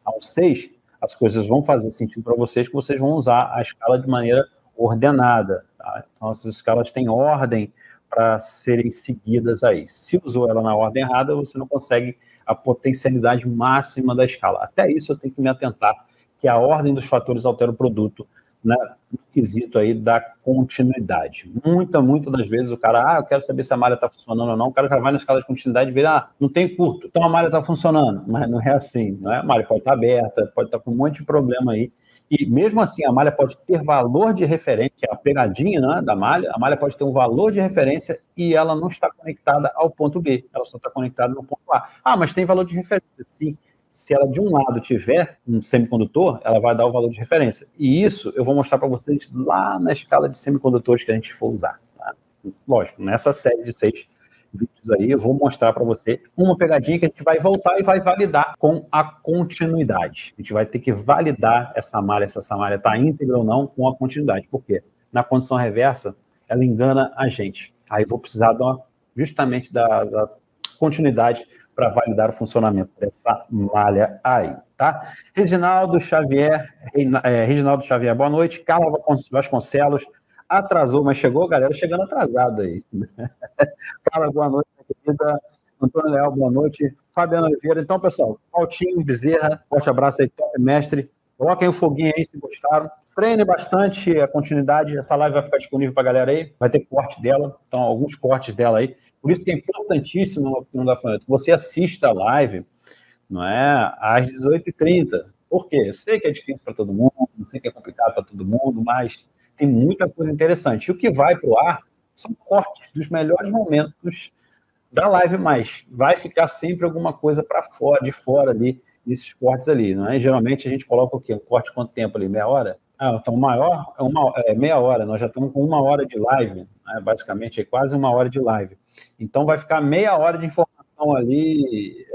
ao 6, as coisas vão fazer sentido para vocês, que vocês vão usar a escala de maneira ordenada, tá? Então, essas escalas têm ordem para serem seguidas aí. Se usou ela na ordem errada, você não consegue a potencialidade máxima da escala. Até isso eu tenho que me atentar, que a ordem dos fatores altera o produto, né, no quesito aí da continuidade. Muitas das vezes o cara, eu quero saber se a malha está funcionando ou não, o cara já vai na escala de continuidade e vira, não tem curto, então a malha está funcionando, mas não é assim, não é? A malha pode estar aberta, pode estar com um monte de problema aí, e mesmo assim a malha pode ter valor de referência, que é a pegadinha, né, da malha, a malha pode ter um valor de referência e ela não está conectada ao ponto B, ela só está conectada no ponto A. Mas tem valor de referência, sim. Se ela de um lado tiver um semicondutor, ela vai dar o valor de referência. E isso eu vou mostrar para vocês lá na escala de semicondutores que a gente for usar. Tá? Lógico, nessa série de 6 vídeos aí, eu vou mostrar para você uma pegadinha que a gente vai voltar e vai validar com a continuidade. A gente vai ter que validar essa malha, se essa malha está íntegra ou não, com a continuidade. Por quê? Na condição reversa, ela engana a gente. Aí eu vou precisar justamente da continuidade para validar o funcionamento dessa malha aí, tá? Reginaldo Xavier, boa noite. Carla Vasconcelos, atrasou, mas chegou, galera, chegando atrasado aí. Carla, boa noite, minha querida. Antônio Leal, boa noite. Fabiano Oliveira. Então, pessoal, Valtinho Bezerra, forte abraço aí, top mestre. Coloquem o foguinho aí se gostaram. Treine bastante a continuidade. Essa live vai ficar disponível para a galera aí. Vai ter corte dela, então, alguns cortes dela aí. Por isso que é importantíssimo, no Gafanhoto, que você assista a live, não é, às 18h30. Por quê? Eu sei que é difícil para todo mundo, eu sei que é complicado para todo mundo, mas tem muita coisa interessante. E o que vai para o ar são cortes dos melhores momentos da live, mas vai ficar sempre alguma coisa para fora, de fora ali, nesses cortes ali, não é? E geralmente a gente coloca o quê? Um corte quanto tempo ali? Meia hora? Então o maior é meia hora, nós já estamos com 1 hora de live, né? Basicamente é quase 1 hora de live. Então vai ficar meia hora de informação ali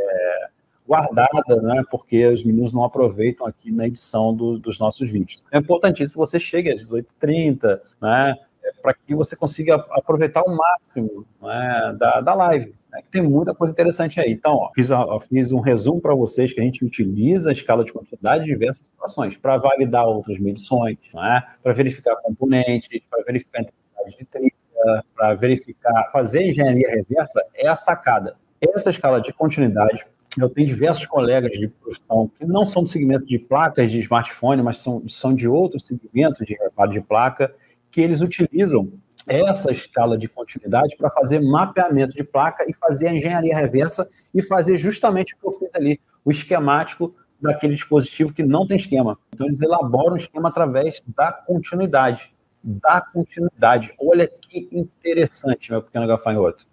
guardada, né? Porque os meninos não aproveitam aqui na edição dos nossos vídeos. É importantíssimo que você chegue às 18h30, né? Para que você consiga aproveitar o máximo, né, da live. Né, que tem muita coisa interessante aí. Então, fiz um resumo para vocês que a gente utiliza a escala de continuidade em diversas situações, para validar outras medições, né, para verificar componentes, para verificar intensidade de trilha, para verificar, fazer engenharia reversa é a sacada. Essa escala de continuidade, eu tenho diversos colegas de profissão que não são do segmento de placas de smartphone, mas são de outros segmentos de reparo de placa, que eles utilizam essa escala de continuidade para fazer mapeamento de placa e fazer a engenharia reversa e fazer justamente o que eu fiz ali, o esquemático daquele dispositivo que não tem esquema. Então, eles elaboram o esquema através da continuidade. Olha que interessante, meu pequeno gafanhoto.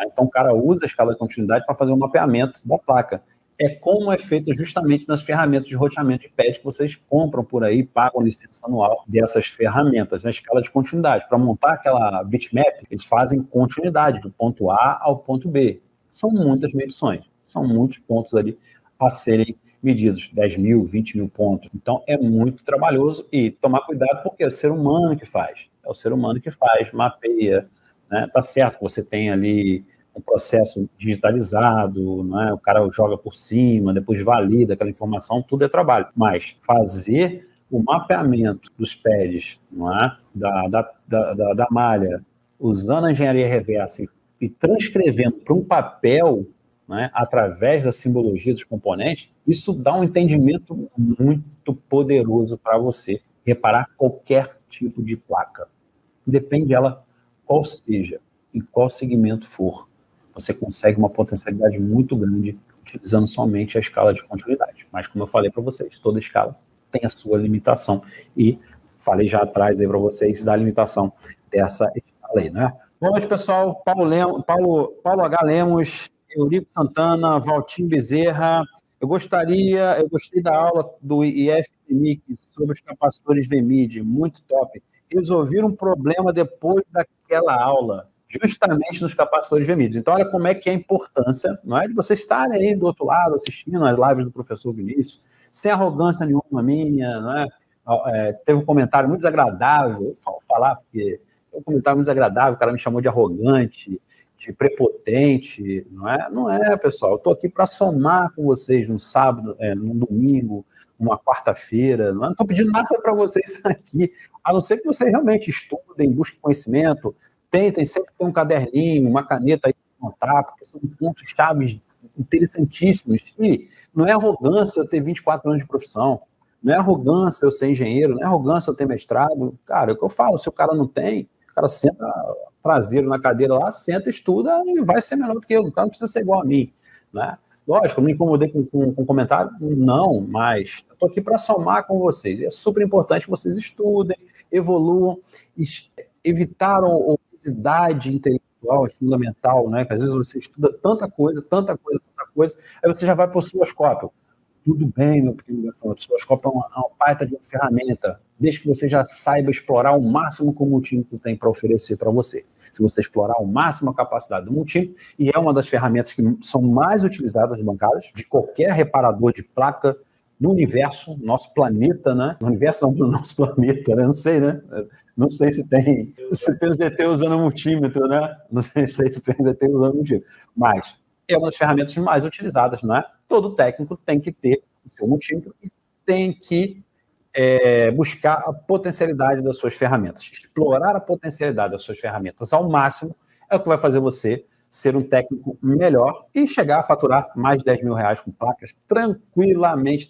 Então, o cara usa a escala de continuidade para fazer o mapeamento da placa. É como é feito justamente nas ferramentas de roteamento de pad que vocês compram por aí, pagam licença anual dessas ferramentas, na escala de continuidade. Para montar aquela bitmap, eles fazem continuidade, do ponto A ao ponto B. São muitas medições, são muitos pontos ali a serem medidos, 10 mil, 20 mil pontos. Então, é muito trabalhoso e tomar cuidado porque é o ser humano que faz. É o ser humano que faz, mapeia, né? Tá certo que você tem ali um processo digitalizado, né? O cara joga por cima, depois valida aquela informação, tudo é trabalho. Mas fazer o mapeamento dos pads, não é? da malha, usando a engenharia reversa e transcrevendo para um papel, né, através da simbologia dos componentes, isso dá um entendimento muito poderoso para você reparar qualquer tipo de placa. Depende dela qual seja, em qual segmento for. Você consegue uma potencialidade muito grande utilizando somente a escala de continuidade. Mas, como eu falei para vocês, toda escala tem a sua limitação. E falei já atrás aí para vocês da limitação dessa escala aí, né? Boa noite, pessoal. Paulo H. Lemos, Eurico Santana, Valtinho Bezerra. Eu gostei da aula do IFMIC sobre os capacitores VMID, muito top. Resolveram um problema depois daquela aula, justamente nos capacitores VMID. Então, olha como é que é a importância, não é, de vocês estarem aí do outro lado, assistindo as lives do professor Vinícius, sem arrogância nenhuma minha, não é? Teve um comentário muito desagradável, eu falo falar porque um comentário muito desagradável, o cara me chamou de arrogante, de prepotente, não é? Não é, pessoal, eu estou aqui para somar com vocês num sábado, num domingo, uma quarta-feira, não estou pedindo nada para vocês aqui, a não ser que vocês realmente estudem, busquem conhecimento, tentem sempre ter um caderninho, uma caneta aí para anotar, porque são pontos chaves interessantíssimos, e não é arrogância eu ter 24 anos de profissão, Não é arrogância eu ser engenheiro, não é arrogância eu ter mestrado. Cara, é o que eu falo, se o cara não tem, o cara senta prazer na cadeira lá, senta, estuda e vai ser melhor do que eu. O cara não precisa ser igual a mim, né? Lógico, eu me incomodei com comentário? Não, mas eu estou aqui para somar com vocês. É super importante que vocês estudem, evoluam, evitar a obesidade intelectual é fundamental, né? Que às vezes você estuda tanta coisa, aí você já vai para o osciloscópio. Tudo bem, meu pequeno gafanhoto, o osciloscópio é uma baita de uma ferramenta, desde que você já saiba explorar o máximo que o multímetro tem para oferecer para você. Se você explorar ao máximo a capacidade do multímetro, e é uma das ferramentas que são mais utilizadas nas bancadas, de qualquer reparador de placa no universo, nosso planeta, né? No universo não, no nosso planeta, né? Não sei, né? Não sei se tem os ET usando multímetro, né? Não sei se tem os ET usando multímetro, mas é uma das ferramentas mais utilizadas, não é? Todo técnico tem que ter o seu multímetro e tem que buscar a potencialidade das suas ferramentas. Explorar a potencialidade das suas ferramentas ao máximo é o que vai fazer você ser um técnico melhor e chegar a faturar mais de 10 mil reais com placas tranquilamente.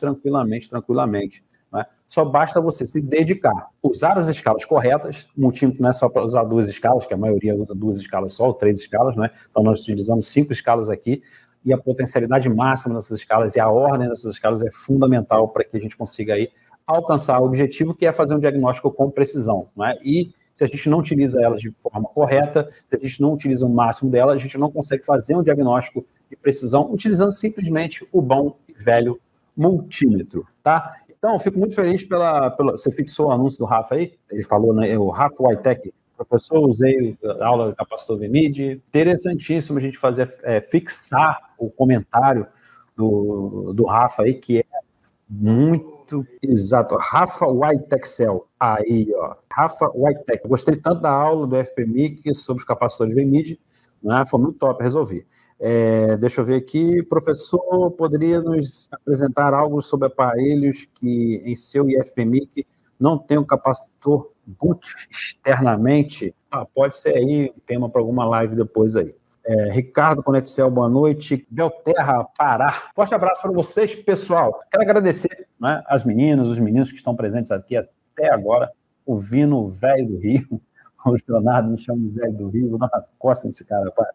Né? Só basta você se dedicar, usar as escalas corretas. O multímetro não é só para usar 2 escalas, que a maioria usa 2 escalas só, ou 3 escalas, né? Então nós utilizamos 5 escalas aqui, e a potencialidade máxima dessas escalas e a ordem dessas escalas é fundamental para que a gente consiga aí alcançar o objetivo, que é fazer um diagnóstico com precisão, né? E se a gente não utiliza elas de forma correta, se a gente não utiliza o máximo delas, a gente não consegue fazer um diagnóstico de precisão utilizando simplesmente o bom e velho multímetro, tá? Então, eu fico muito feliz você fixou o anúncio do Rafa aí, ele falou, né, o Rafa Whitec, professor, usei a aula do capacitor VMID, interessantíssimo a gente fazer, fixar o comentário do Rafa aí, que é muito exato. Rafa Whitexcel, aí, ó, Rafa Whitec. Gostei tanto da aula do FPMIC sobre os capacitores VMID, né? Foi muito top, resolvi. Deixa eu ver aqui, professor, poderia nos apresentar algo sobre aparelhos que em seu IFPMIC não tem um capacitor boot externamente? Pode ser aí um tema para alguma live depois aí. Ricardo Conexel, boa noite. Belterra, Pará. Forte abraço para vocês, pessoal. Quero agradecer, né, as meninas, os meninos que estão presentes aqui até agora, ouvindo o velho do Rio. O Leonardo me chama de velho do Rio, vou dar uma costa nesse cara, rapaz.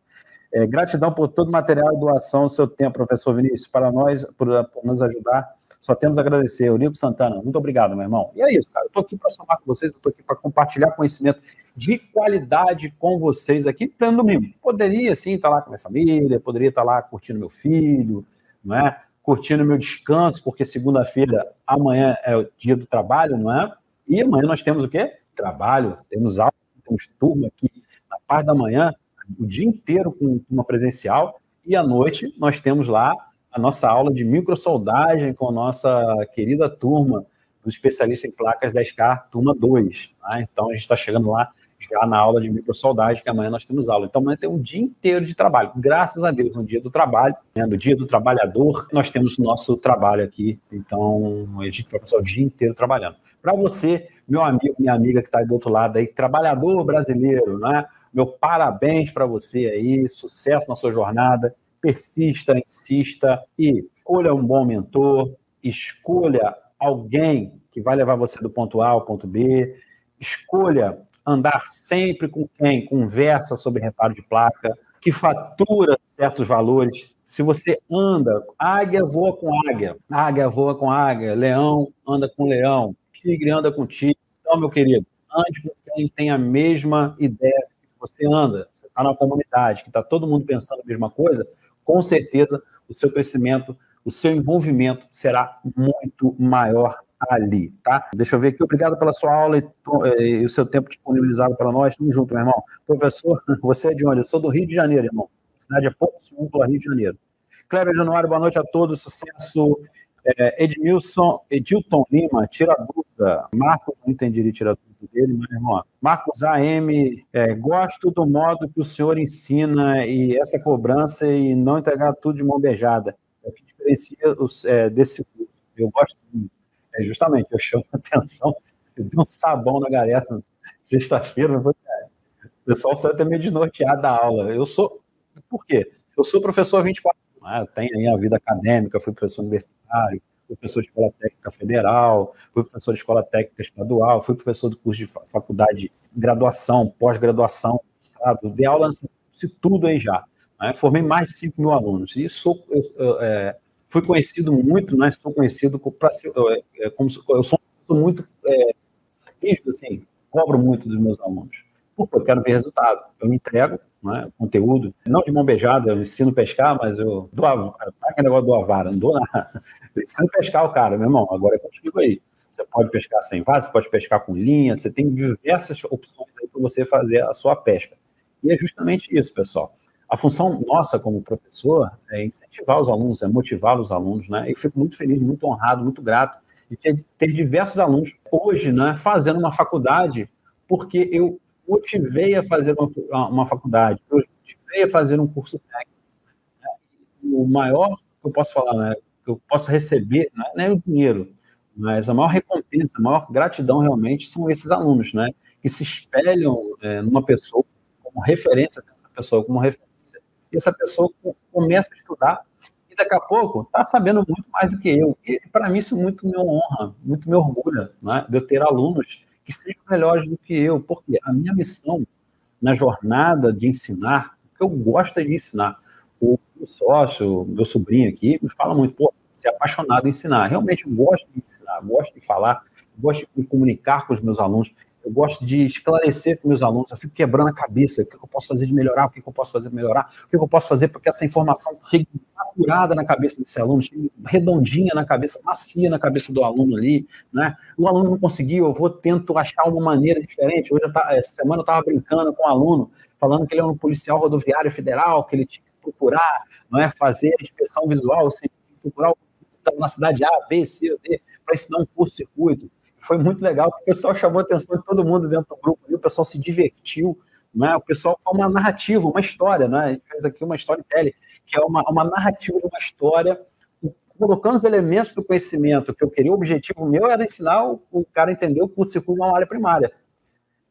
Gratidão por todo o material e doação, o seu tempo, professor Vinícius, para nós, por nos ajudar. Só temos a agradecer. Eurico Santana, muito obrigado, meu irmão. E é isso, cara. Eu estou aqui para somar com vocês, eu estou aqui para compartilhar conhecimento de qualidade com vocês aqui, pleno domingo. Poderia, sim, estar lá com a minha família, poderia estar lá curtindo meu filho, não é? Curtindo meu descanso, porque segunda-feira, amanhã é o dia do trabalho, não é? E amanhã nós temos o quê? Trabalho, temos aula, temos turma aqui na parte da manhã, o dia inteiro com uma presencial, e à noite nós temos lá a nossa aula de microsoldagem com a nossa querida turma do especialista em placas 10K, turma 2. Tá? Então a gente está chegando lá já na aula de microsoldagem, que amanhã nós temos aula. Então amanhã tem um dia inteiro de trabalho. Graças a Deus, no dia do trabalho, né, no dia do trabalhador, nós temos o nosso trabalho aqui. Então a gente vai passar o dia inteiro trabalhando. Para você, meu amigo, minha amiga que está aí do outro lado aí, trabalhador brasileiro, né? Meu parabéns para você aí, sucesso na sua jornada, persista, insista e escolha um bom mentor, escolha alguém que vai levar você do ponto A ao ponto B, escolha andar sempre com quem conversa sobre reparo de placa, que fatura certos valores. Se você anda, águia voa com águia, leão anda com leão, tigre anda com tigre. Então, meu querido, ande com quem tem a mesma ideia que você anda. Você está na comunidade, que está todo mundo pensando a mesma coisa, com certeza o seu crescimento, o seu envolvimento será muito maior ali, tá? Deixa eu ver aqui, obrigado pela sua aula e o seu tempo disponibilizado para nós. Tamo junto, meu irmão. Professor, você é de onde? Eu sou do Rio de Janeiro, irmão. Cidade é Porto Seguro, Rio de Janeiro. Cléber Januário, boa noite a todos, sucesso. Edilton Lima, tira a dúvida. Marcos, não entendi tirar a dúvida dele, mas, irmão, Marcos AM, gosto do modo que o senhor ensina e essa cobrança e não entregar tudo de mão beijada. É o que diferencia desse curso. Eu gosto muito. Justamente, eu chamo a atenção, eu dei um sabão na galera sexta-feira, o pessoal saiu até meio desnorteado da aula. Por quê? Eu sou professor há 24 anos, né? Eu tenho aí a vida acadêmica, fui professor universitário, fui professor de escola técnica federal, fui professor de escola técnica estadual, fui professor do curso de faculdade, graduação, pós-graduação, mestrado, dei aula nisso tudo aí já, né? Formei mais de 5 mil alunos, e fui conhecido muito, né? Sou conhecido eu sou muito rígido, assim, cobro muito dos meus alunos, porque eu quero ver resultado, eu entrego, né, conteúdo, não de mão beijada, eu ensino a pescar, mas eu dou tá aquele negócio do avara, não dou nada, eu ensino a pescar o cara, meu irmão, agora é contigo aí, você pode pescar sem vara, você pode pescar com linha, você tem diversas opções aí para você fazer a sua pesca, e é justamente isso, pessoal. A função nossa como professor é incentivar os alunos, é motivar os alunos, né? Eu fico muito feliz, muito honrado, muito grato de ter diversos alunos hoje, né, fazendo uma faculdade, porque eu motivei a fazer uma faculdade, eu motivei a fazer um curso técnico. O maior que eu posso falar, né, que eu posso receber, não é o dinheiro, mas a maior recompensa, a maior gratidão realmente são esses alunos, né, que se espelham numa pessoa como referência, essa pessoa como referência, e essa pessoa começa a estudar e daqui a pouco está sabendo muito mais do que eu. E para mim isso muito me honra, muito me orgulha, né, de eu ter alunos que sejam melhores do que eu, porque a minha missão na jornada de ensinar, porque eu gosto é de ensinar. O meu sócio, meu sobrinho aqui, me fala muito, pô, você é apaixonado em ensinar. Realmente eu gosto de ensinar, gosto de falar, gosto de me comunicar com os meus alunos, eu gosto de esclarecer com meus alunos, eu fico quebrando a cabeça, o que eu posso fazer de melhorar, o que eu posso fazer de melhorar, o que eu posso fazer para que essa informação chegue apurada na cabeça desse aluno, chegue redondinha na cabeça, macia na cabeça do aluno ali, né? O aluno não conseguiu, tento achar uma maneira diferente. Essa semana eu estava brincando com um aluno, falando que ele é um policial rodoviário federal, que ele tinha que procurar, não é, fazer a inspeção visual, assim, procurar na cidade A, B, C ou D, para ensinar um curto-circuito. Foi muito legal, porque o pessoal chamou a atenção de todo mundo dentro do grupo, o pessoal se divertiu, né? O pessoal foi uma narrativa, uma história, né? A gente fez aqui uma storytelling, que é uma narrativa de uma história, colocando os elementos do conhecimento que eu queria. O objetivo meu era ensinar o cara a entender o curto-circuito de uma área primária,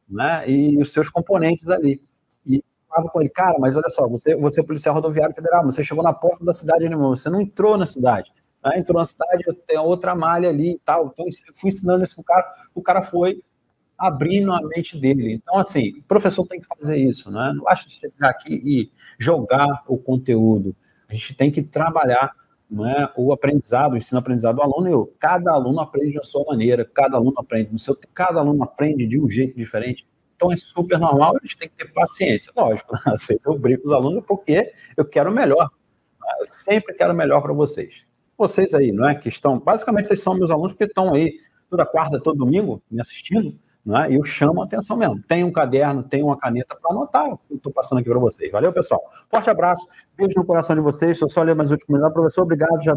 né? E os seus componentes ali. E falava com ele, cara, mas olha só, você é policial rodoviário federal, você chegou na porta da cidade, você não entrou na cidade. Entrou na cidade, tem outra malha ali e tal. Então, eu fui ensinando isso pro cara, o cara foi abrindo a mente dele. Então, assim, o professor tem que fazer isso, né? Não acho que você chegar aqui e jogar o conteúdo. A gente tem que trabalhar, né, o aprendizado, o ensino-aprendizado do aluno. Cada aluno aprende da sua maneira, cada aluno aprende no seu tempo, cada aluno aprende de um jeito diferente. Então, é super normal, eles têm que ter paciência. Lógico, às vezes eu brinco com os alunos porque eu quero o melhor. Eu sempre quero o melhor para vocês. Vocês aí, não é? Que estão, basicamente, vocês são meus alunos que estão aí toda quarta, todo domingo me assistindo, não é? E eu chamo a atenção mesmo. Tem um caderno, tem uma caneta para anotar o que eu estou passando aqui para vocês. Valeu, pessoal. Forte abraço, beijo no coração de vocês. Deixa eu só ler mais um último minuto. Professor, obrigado. Já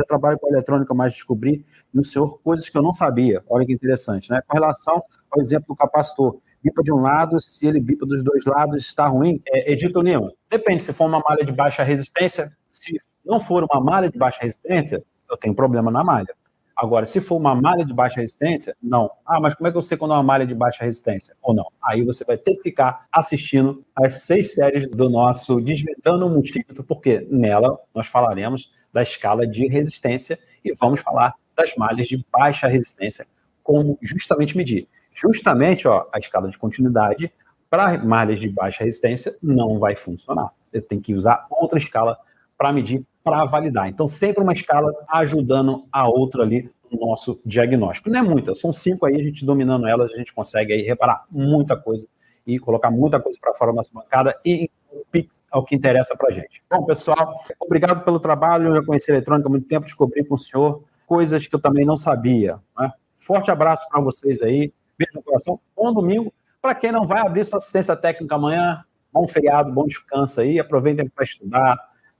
trabalho com eletrônica, mas descobri no senhor coisas que eu não sabia. Olha que interessante, né? Com relação ao exemplo do capacitor. Bipa de um lado, se ele bipa dos dois lados, está ruim? Edito Lima, depende. Se for uma malha de baixa resistência, se não for uma malha de baixa resistência, eu tenho problema na malha. Agora, se for uma malha de baixa resistência, não. Mas como é que eu sei quando é uma malha de baixa resistência ou não? Aí você vai ter que ficar assistindo as 6 séries do nosso Desvendando o Multímetro, porque nela nós falaremos da escala de resistência e vamos falar das malhas de baixa resistência, como justamente medir. Justamente, a escala de continuidade para malhas de baixa resistência não vai funcionar. Eu tenho que usar outra escala para medir, para validar. Então, sempre uma escala ajudando a outra ali no nosso diagnóstico. Não é muita, são 5 aí, a gente dominando elas, a gente consegue aí reparar muita coisa e colocar muita coisa para fora da nossa bancada e o Pix é o que interessa para a gente. Bom, pessoal, obrigado pelo trabalho. Eu já conheci a eletrônica há muito tempo, descobri com o senhor coisas que eu também não sabia, né? Forte abraço para vocês aí, beijo no coração, bom domingo. Para quem não vai abrir sua assistência técnica amanhã, bom feriado, bom descanso aí, aproveitem para estudar,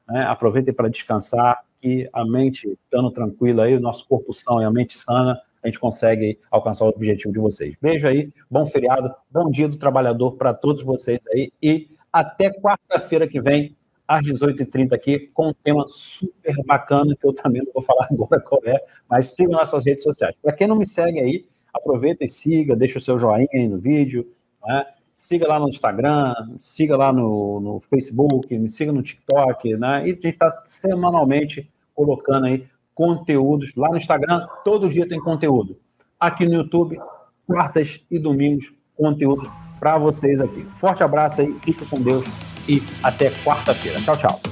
né? Aproveitem para descansar, que a mente estando tranquila aí, o nosso corpo são e a mente sana, a gente consegue alcançar o objetivo de vocês. Beijo aí, bom feriado, bom dia do trabalhador para todos vocês aí e até quarta-feira que vem, às 18h30 aqui, com um tema super bacana, que eu também não vou falar agora qual é, mas sigam nossas redes sociais. Para quem não me segue aí, aproveita e siga, deixa o seu joinha aí no vídeo, né? Siga lá no Instagram, siga lá no Facebook, me siga no TikTok, né? E a gente está semanalmente colocando aí conteúdos. Lá no Instagram, todo dia tem conteúdo. Aqui no YouTube, quartas e domingos, conteúdo para vocês aqui. Forte abraço aí, fica com Deus e até quarta-feira. Tchau, tchau.